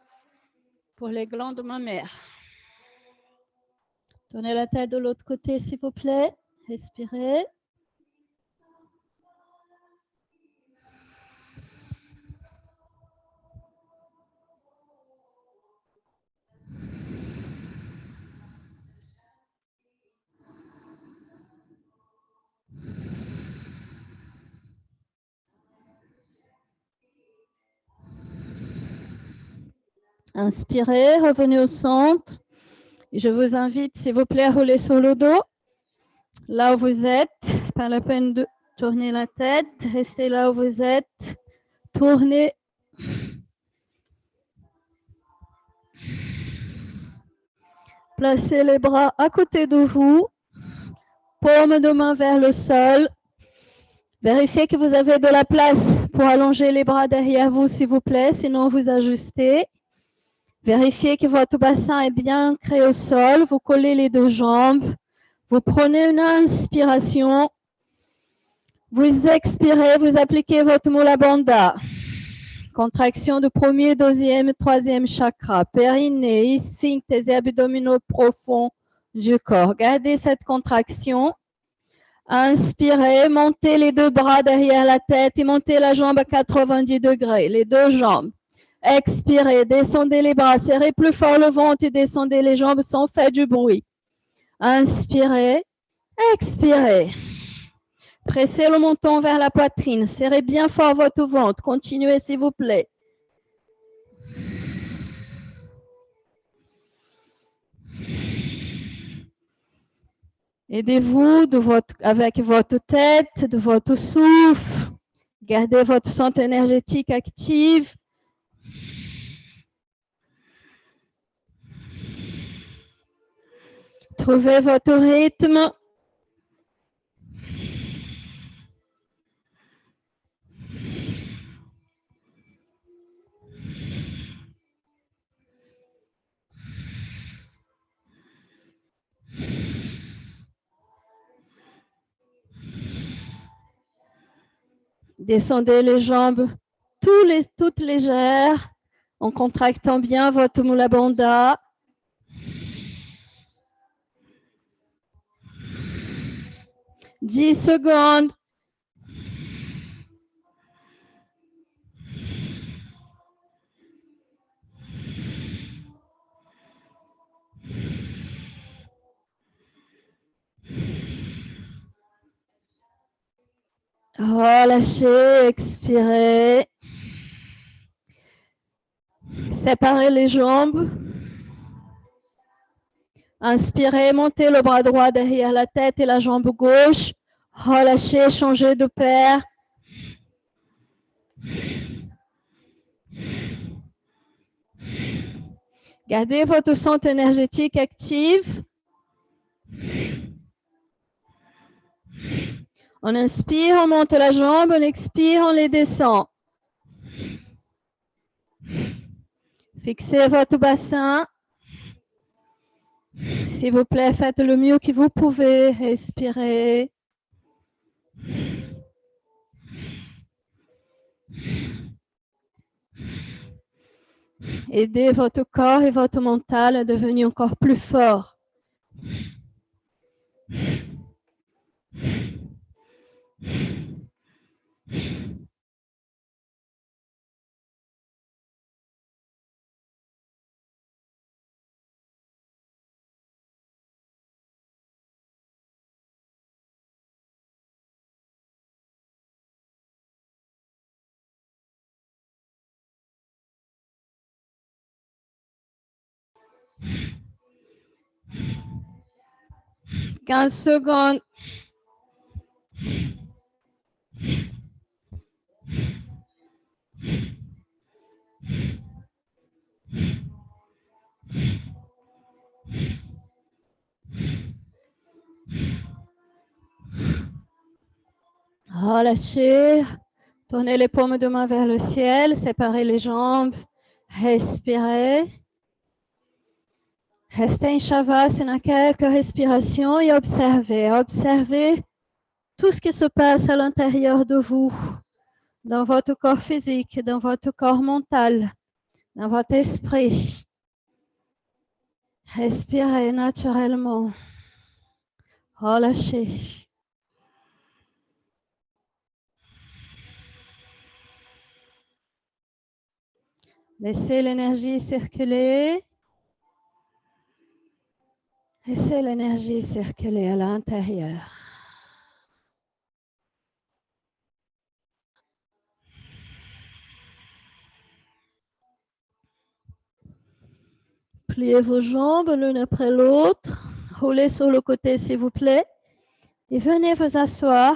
pour les glandes mammaires. Tournez la tête de l'autre côté, s'il vous plaît. Respirez. Inspirez, revenez au centre. Je vous invite, s'il vous plaît, à rouler sur le dos. Là où vous êtes, c'est pas la peine de tourner la tête. Restez là où vous êtes. Tournez. Placez les bras à côté de vous. Paume de main vers le sol. Vérifiez que vous avez de la place pour allonger les bras derrière vous, s'il vous plaît. Sinon, vous ajustez. Vérifiez que votre bassin est bien ancré au sol. Vous collez les deux jambes. Vous prenez une inspiration. Vous expirez, vous appliquez votre Mula Bandha. contraction du premier, deuxième, troisième chakra, périnée, sphincters et abdominaux profonds du corps. Gardez cette contraction. Inspirez, montez les deux bras derrière la tête et montez la jambe à 90 degrés, les deux jambes. Expirez, descendez les bras, serrez plus fort le ventre et descendez les jambes sans faire du bruit. Inspirez, expirez. Pressez le menton vers la poitrine, serrez bien fort votre ventre. Continuez s'il vous plaît. Aidez-vous avec votre tête, de votre souffle. Gardez votre santé énergétique active. Trouvez votre rythme. Descendez les jambes toutes légères en contractant bien votre Mula Bandha. Dix secondes. Relâchez, expirez. Séparez les jambes. Inspirez, montez le bras droit derrière la tête et la jambe gauche. Relâchez, changez de paire. Gardez votre santé énergétique active. On inspire, on monte la jambe, on expire, on les descend. Fixez votre bassin. S'il vous plaît, faites le mieux que vous pouvez. Respirez. Aidez votre corps et votre mental à devenir encore plus forts. « 15 secondes. Relâchez. Tournez les paumes de main vers le ciel. Séparez les jambes. Respirez. Restez en Shavasana quelques respirations et observez. Observez tout ce qui se passe à l'intérieur de vous, dans votre corps physique, dans votre corps mental, dans votre esprit. Respirez naturellement. Relâchez. Laissez l'énergie circuler. Laissez l'énergie circuler à l'intérieur. Pliez vos jambes l'une après l'autre. Roulez sur le côté s'il vous plaît. Et venez vous asseoir.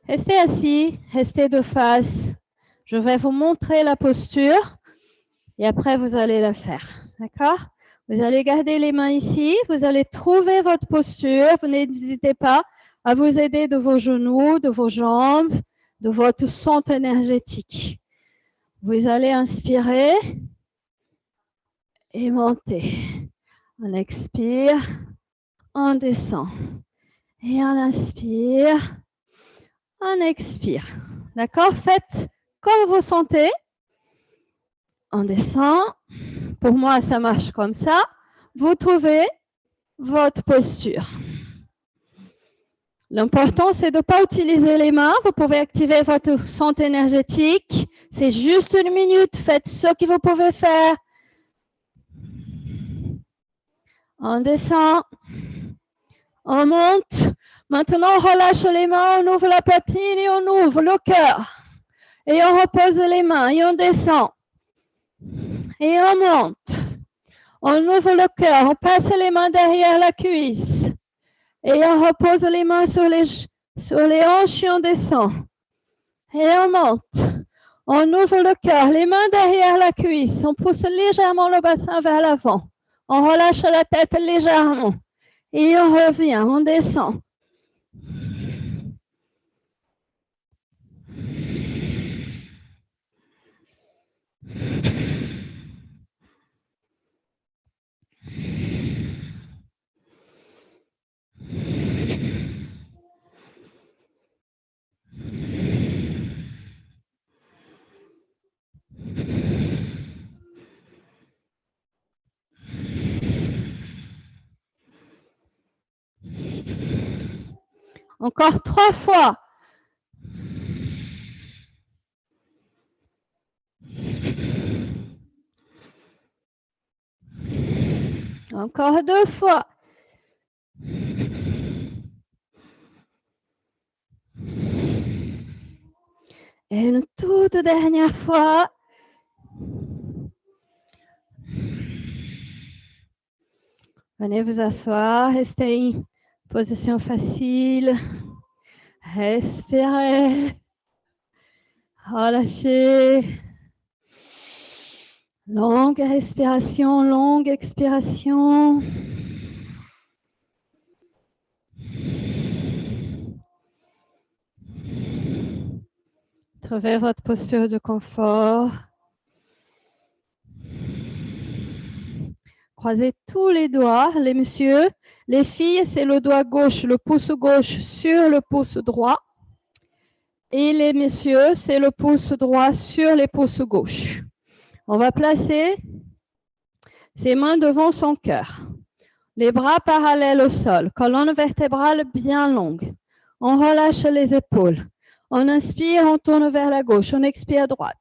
Restez assis, restez de face. Je vais vous montrer la posture et après vous allez la faire. D'accord? Vous allez garder les mains ici. Vous allez trouver votre posture. Vous n'hésitez pas à vous aider de vos genoux, de vos jambes, de votre centre énergétique. Vous allez inspirer et monter. On expire, on descend. Et on inspire, On expire. D'accord? Faites comme vous sentez. On descend. Pour moi, ça marche comme ça. Vous trouvez votre posture. L'important, c'est de ne pas utiliser les mains. Vous pouvez activer votre santé énergétique. C'est juste 1 minute. Faites ce que vous pouvez faire. On descend. On monte. Maintenant, on relâche les mains. On ouvre la poitrine et on ouvre le cœur. Et on repose les mains et on descend. Et on monte. On ouvre le cœur. On passe les mains derrière la cuisse. Et on repose les mains sur les hanches et on descend. Et on monte. On ouvre le cœur, les mains derrière la cuisse. On pousse légèrement le bassin vers l'avant. On relâche la tête légèrement. Et on revient, on descend. Encore 3 fois. Encore 2 fois. Et une toute dernière fois. Venez vous asseoir, restez en position facile. Respirez. Relâchez. Longue respiration, longue expiration. Trouvez votre posture de confort. Croisez tous les doigts, les messieurs. Les filles, c'est le doigt gauche, le pouce gauche sur le pouce droit. Et les messieurs, c'est le pouce droit sur les pouces gauche. On va placer ses mains devant son cœur. Les bras parallèles au sol, colonne vertébrale bien longue. On relâche les épaules. On inspire, on tourne vers la gauche. On expire à droite.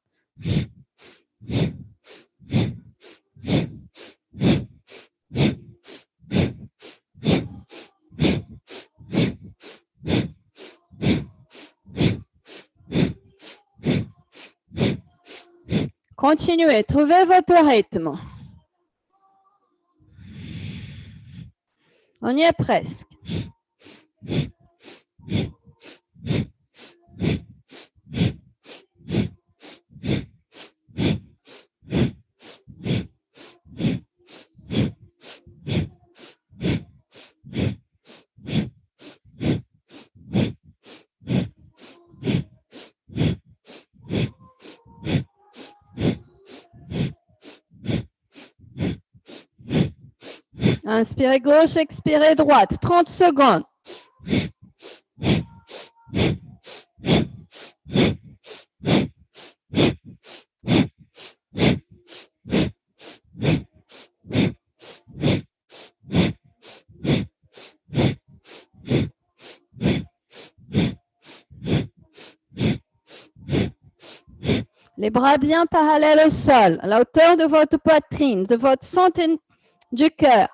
Continuez, trouvez votre rythme. On y est presque. Inspirez gauche, expirez droite. 30 secondes. Les bras bien parallèles au sol, à la hauteur de votre poitrine, de votre centre du cœur.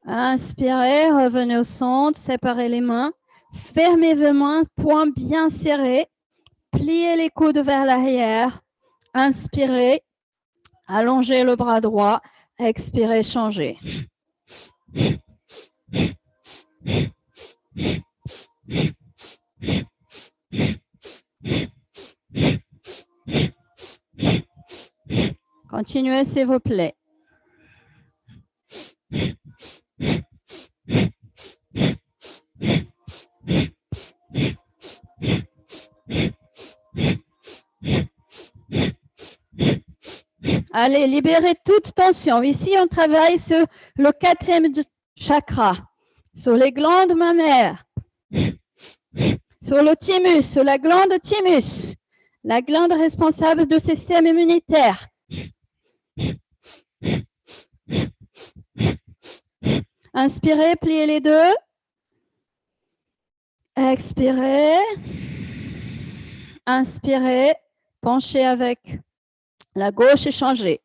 Inspirez, revenez au centre, séparez les mains. Fermez vos mains, poings bien serrés. Pliez les coudes vers l'arrière. Inspirez, allongez le bras droit. Expirez, changez. Continuez, s'il vous plaît. Allez, libérez toute tension. Ici, on travaille sur le 4e chakra. sur les glandes mammaires, sur le thymus, sur la glande thymus, la glande responsable du système immunitaire. Inspirez, pliez les deux. Expirez. Inspirez, penchez avec la gauche et changez.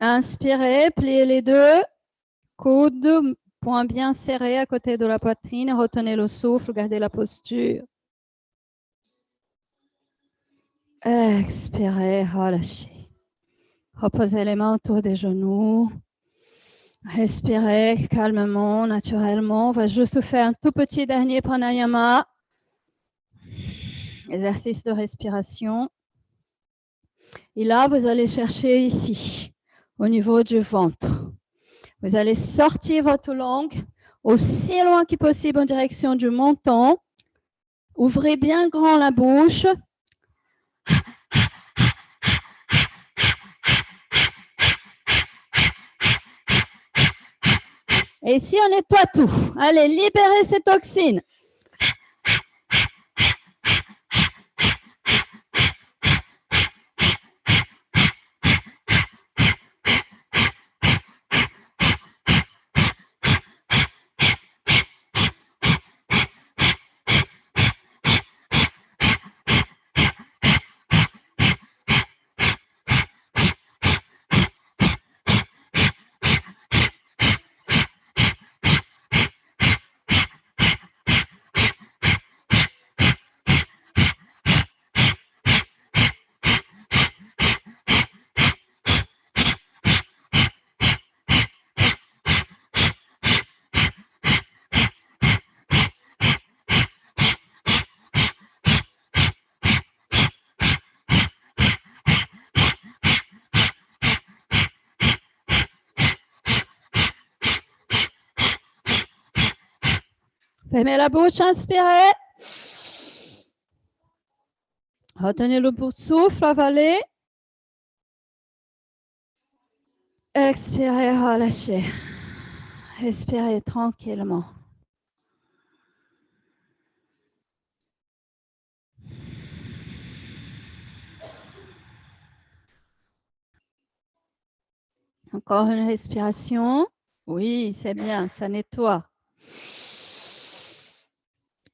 Inspirez, pliez les deux. Coude, poing bien serré à côté de la poitrine. Retenez le souffle, gardez la posture. Expirez, relâchez. Reposez les mains autour des genoux. Respirez calmement, naturellement. On va juste faire un tout petit dernier pranayama. Exercice de respiration. Et là, vous allez chercher ici, au niveau du ventre. Vous allez sortir votre langue aussi loin que possible en direction du menton. Ouvrez bien grand la bouche. Et ici, on nettoie tout. Allez, libérez ces toxines. Fermez la bouche, inspirez. Retenez le bout de souffle, avalez. Expirez, relâchez. Respirez tranquillement. Encore une respiration. Oui, c'est bien, ça nettoie.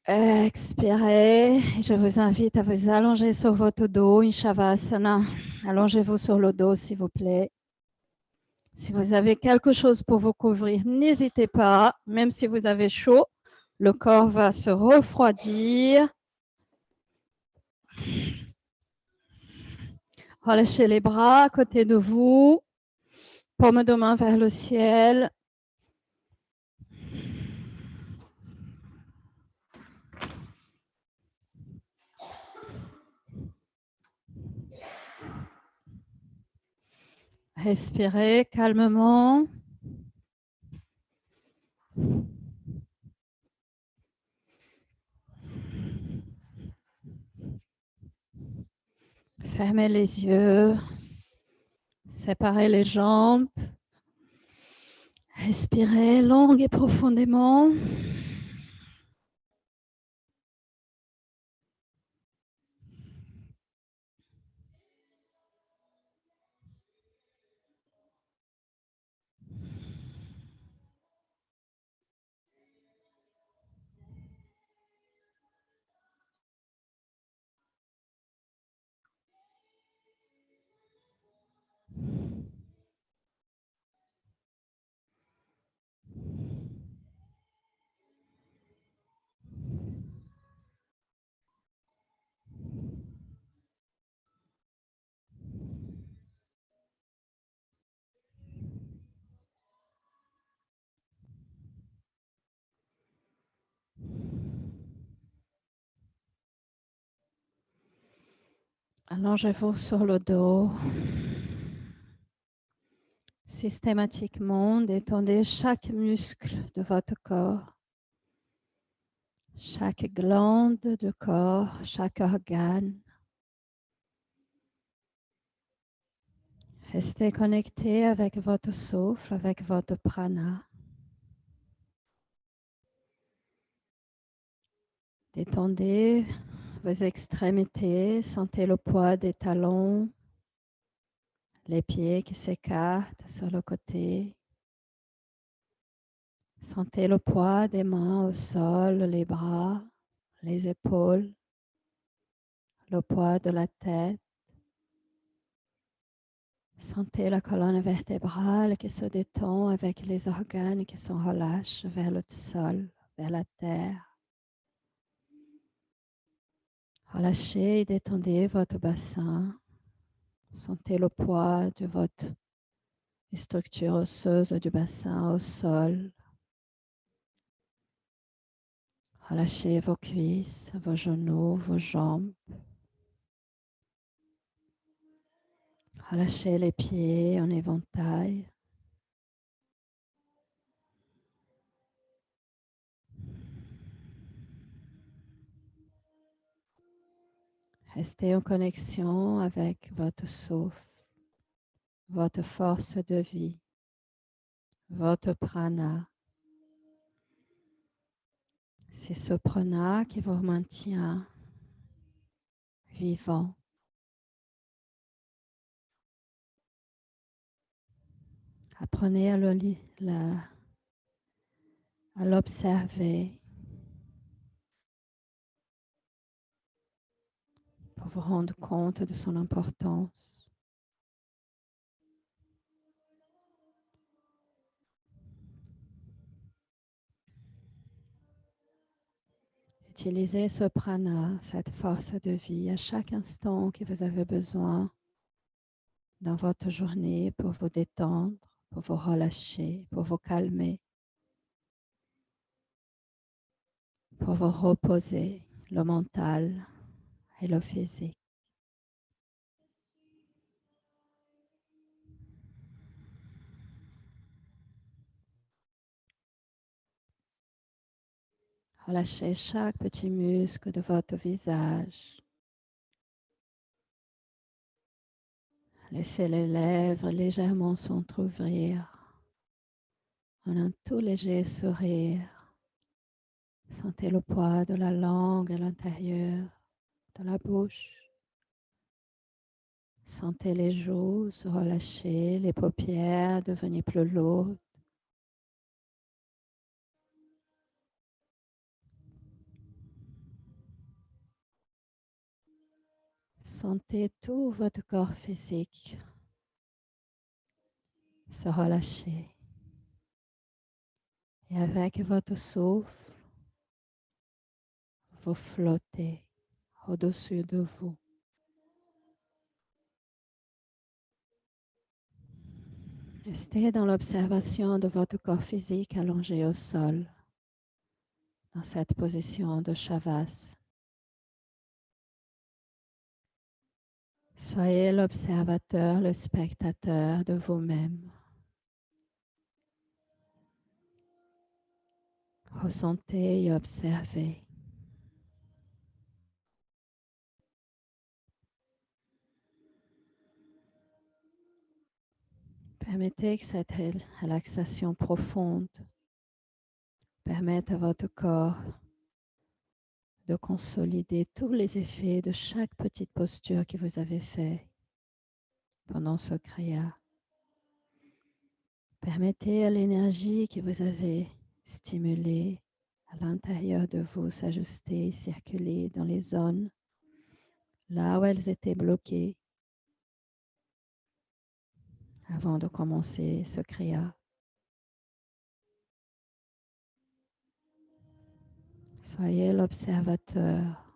Expirez. Je vous invite à vous allonger sur votre dos, une Shavasana. Allongez-vous sur le dos, s'il vous plaît. Si vous avez quelque chose pour vous couvrir, n'hésitez pas. Même si vous avez chaud, le corps va se refroidir. Relâchez les bras à côté de vous. Paume de main vers le ciel. Respirez calmement. Fermez les yeux. Séparez les jambes. Respirez longue et profondément. Allongez-vous sur le dos. Systématiquement, détendez chaque muscle de votre corps, chaque glande du corps, chaque organe. Restez connecté avec votre souffle, avec votre prana. Détendez vos extrémités, sentez le poids des talons, les pieds qui s'écartent sur le côté. Sentez le poids des mains au sol, les bras, les épaules, le poids de la tête. Sentez la colonne vertébrale qui se détend avec les organes qui se relâchent vers le sol, vers la terre. Relâchez et détendez votre bassin. Sentez le poids de votre structure osseuse du bassin au sol. Relâchez vos cuisses, vos genoux, vos jambes. Relâchez les pieds en éventail. Restez en connexion avec votre souffle, votre force de vie, votre prana. C'est ce prana qui vous maintient vivant. Apprenez à l'observer pour vous rendre compte de son importance. Utilisez ce prana, cette force de vie, à chaque instant que vous avez besoin dans votre journée pour vous détendre, pour vous relâcher, pour vous calmer, pour vous reposer le mental et le physique. Relâchez chaque petit muscle de votre visage. Laissez les lèvres légèrement s'entrouvrir en un tout léger sourire. Sentez le poids de la langue à l'intérieur de la bouche. Sentez les joues se relâcher, les paupières devenir plus lourdes. Sentez tout votre corps physique se relâcher. Et avec votre souffle, vous flottez au-dessus de vous. Restez dans l'observation de votre corps physique allongé au sol, dans cette position de Shavasana. Soyez l'observateur, le spectateur de vous-même. Ressentez et observez. Permettez que cette relaxation profonde permette à votre corps de consolider tous les effets de chaque petite posture que vous avez fait pendant ce kriya. Permettez à l'énergie que vous avez stimulée à l'intérieur de vous s'ajuster, circuler dans les zones là où elles étaient bloquées avant de commencer ce kriya. Soyez l'observateur.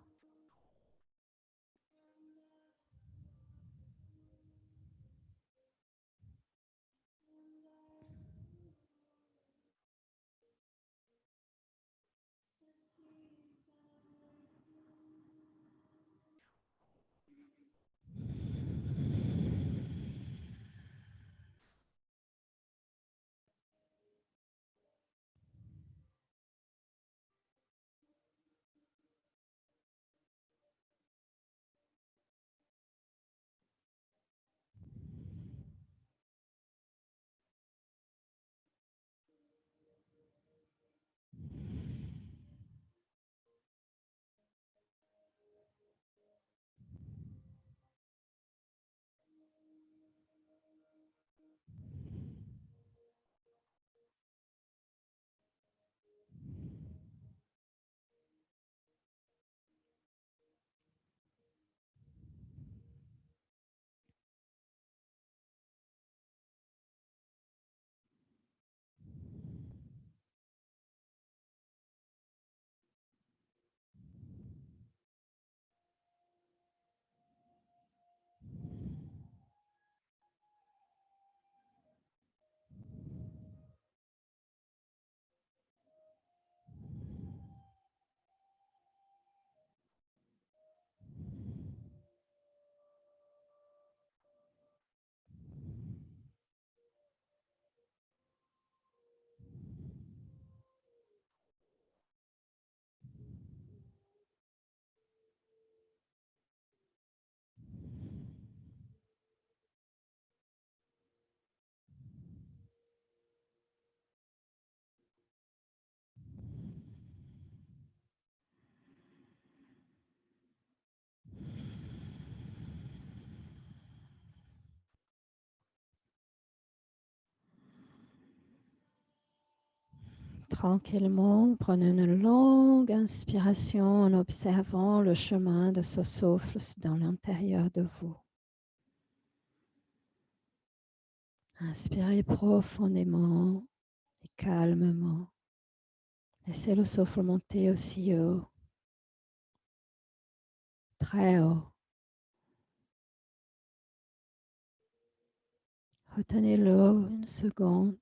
Tranquillement, prenez une longue inspiration en observant le chemin de ce souffle dans l'intérieur de vous. Inspirez profondément et calmement. Laissez le souffle monter aussi haut, très haut. Retenez-le une seconde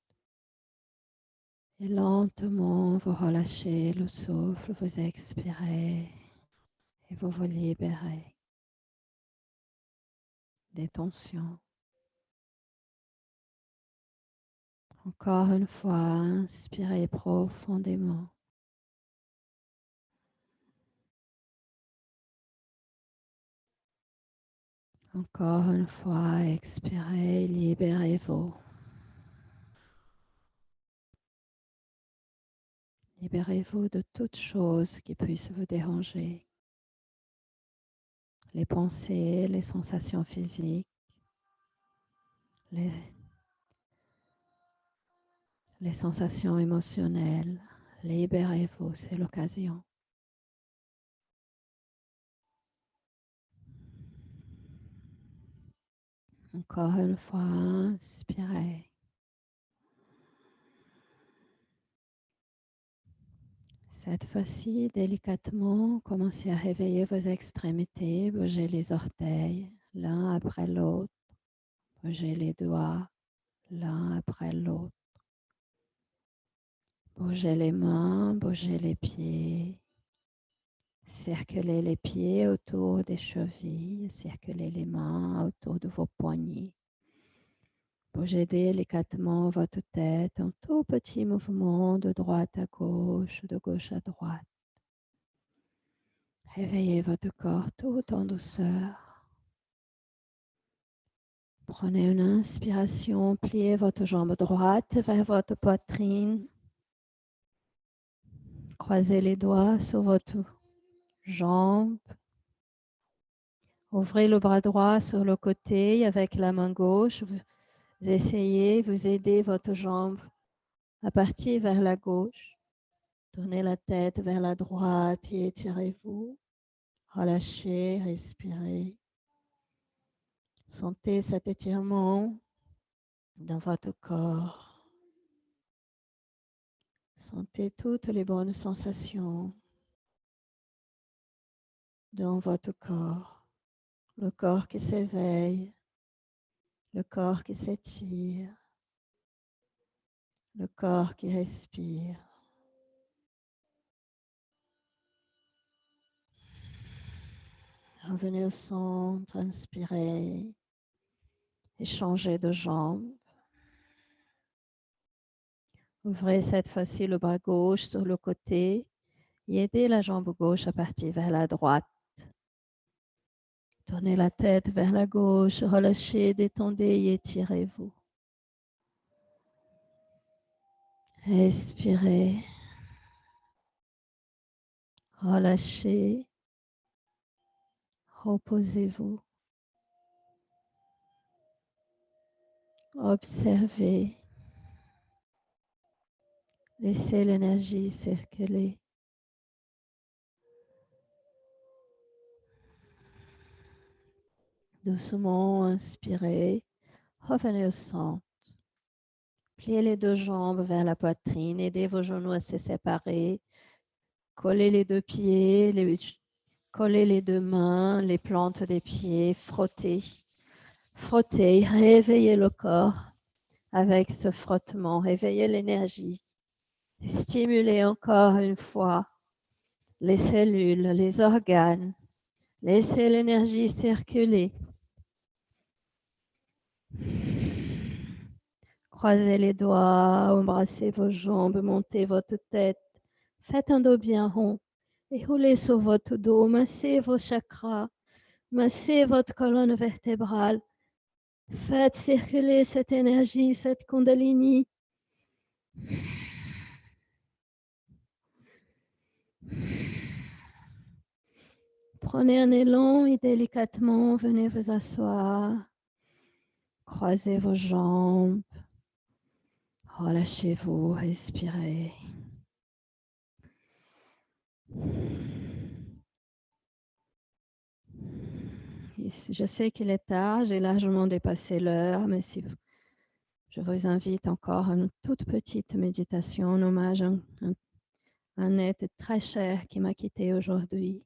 et lentement vous relâchez le souffle, vous expirez et vous vous libérez des tensions. Encore une fois, inspirez profondément. Encore une fois, expirez, libérez-vous. Libérez-vous de toute chose qui puisse vous déranger. Les pensées, les sensations physiques, les sensations émotionnelles. Libérez-vous, c'est l'occasion. Encore une fois, inspirez. Cette fois-ci, délicatement, commencez à réveiller vos extrémités, bougez les orteils l'un après l'autre, bougez les doigts l'un après l'autre, bougez les mains, bougez les pieds, circulez les pieds autour des chevilles, circulez les mains autour de vos poignets. Bougez délicatement votre tête, un tout petit mouvement de droite à gauche, de gauche à droite. Réveillez votre corps tout en douceur. Prenez une inspiration, pliez votre jambe droite vers votre poitrine. Croisez les doigts sur votre jambe. Ouvrez le bras droit sur le côté avec la main gauche. Vous essayez, vous aidez votre jambe à partir vers la gauche. Tournez la tête vers la droite et étirez-vous. Relâchez, respirez. Sentez cet étirement dans votre corps. Sentez toutes les bonnes sensations dans votre corps. Le corps qui s'éveille, le corps qui s'étire, le corps qui respire. Revenez au centre, inspirez et changez de jambe. Ouvrez cette fois-ci le bras gauche sur le côté et aidez la jambe gauche à partir vers la droite. Tournez la tête vers la gauche, relâchez, détendez et étirez-vous. Respirez. Relâchez. Reposez-vous. Observez. Laissez l'énergie circuler. Doucement, inspirez. Revenez au centre. Pliez les deux jambes vers la poitrine. Aidez vos genoux à se séparer. Collez les deux pieds. Collez les deux mains, les plantes des pieds. Frottez. Frottez. Réveillez le corps avec ce frottement. Réveillez l'énergie. Stimulez encore une fois les cellules, les organes. Laissez l'énergie circuler. Croisez les doigts, embrassez vos jambes, montez votre tête. Faites un dos bien rond et roulez sur votre dos. Massez vos chakras, massez votre colonne vertébrale. Faites circuler cette énergie, cette kundalini. Prenez un élan et délicatement venez vous asseoir. Croisez vos jambes. Relâchez-vous, respirez. je sais qu'il est tard, j'ai largement dépassé l'heure, mais si je vous invite encore à une toute petite méditation en hommage à un être très cher qui m'a quitté aujourd'hui.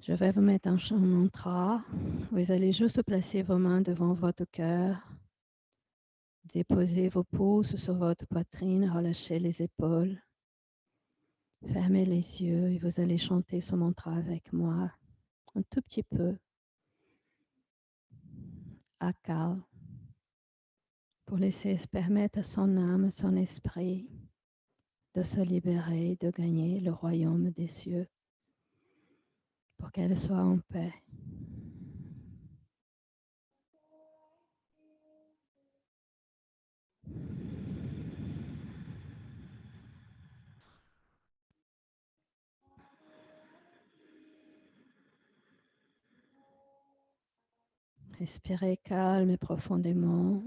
Je vais vous mettre un mantra. Vous allez juste placer vos mains devant votre cœur. Déposez vos pouces sur votre poitrine, relâchez les épaules. Fermez les yeux et vous allez chanter ce mantra avec moi un tout petit peu. Akal, pour laisser permettre à son âme, à son esprit de se libérer, de gagner le royaume des cieux, pour qu'elle soit en paix. Respirez calme et profondément.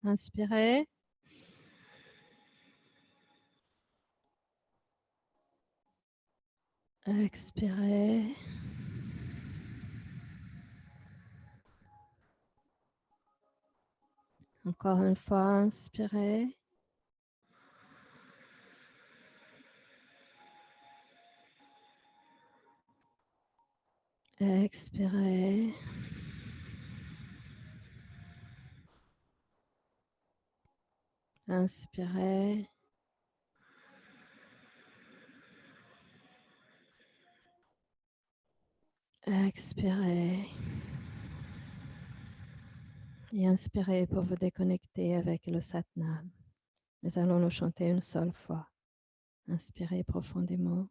Inspirez. Expirez. Encore une fois, inspirez. Expirez. Inspirez. Expirez. Et inspirez pour vous déconnecter avec le Satnam. Nous allons le chanter une seule fois. Inspirez profondément.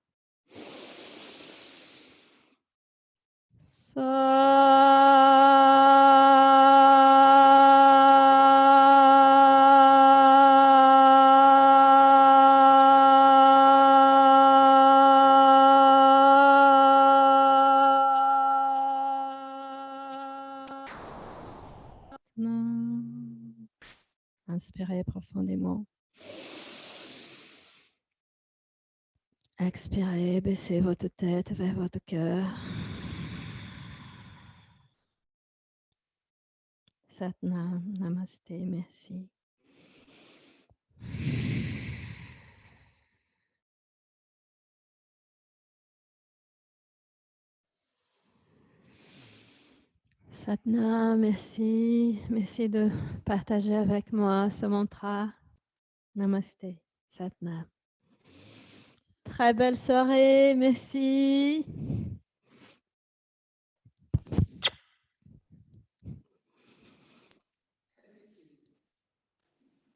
Inspirez profondément. Expirez, baissez votre tête vers votre cœur. Satnam, Namasté, merci. Satnam, merci. Merci de partager avec moi ce mantra. Namasté, Satnam. Très belle soirée, merci.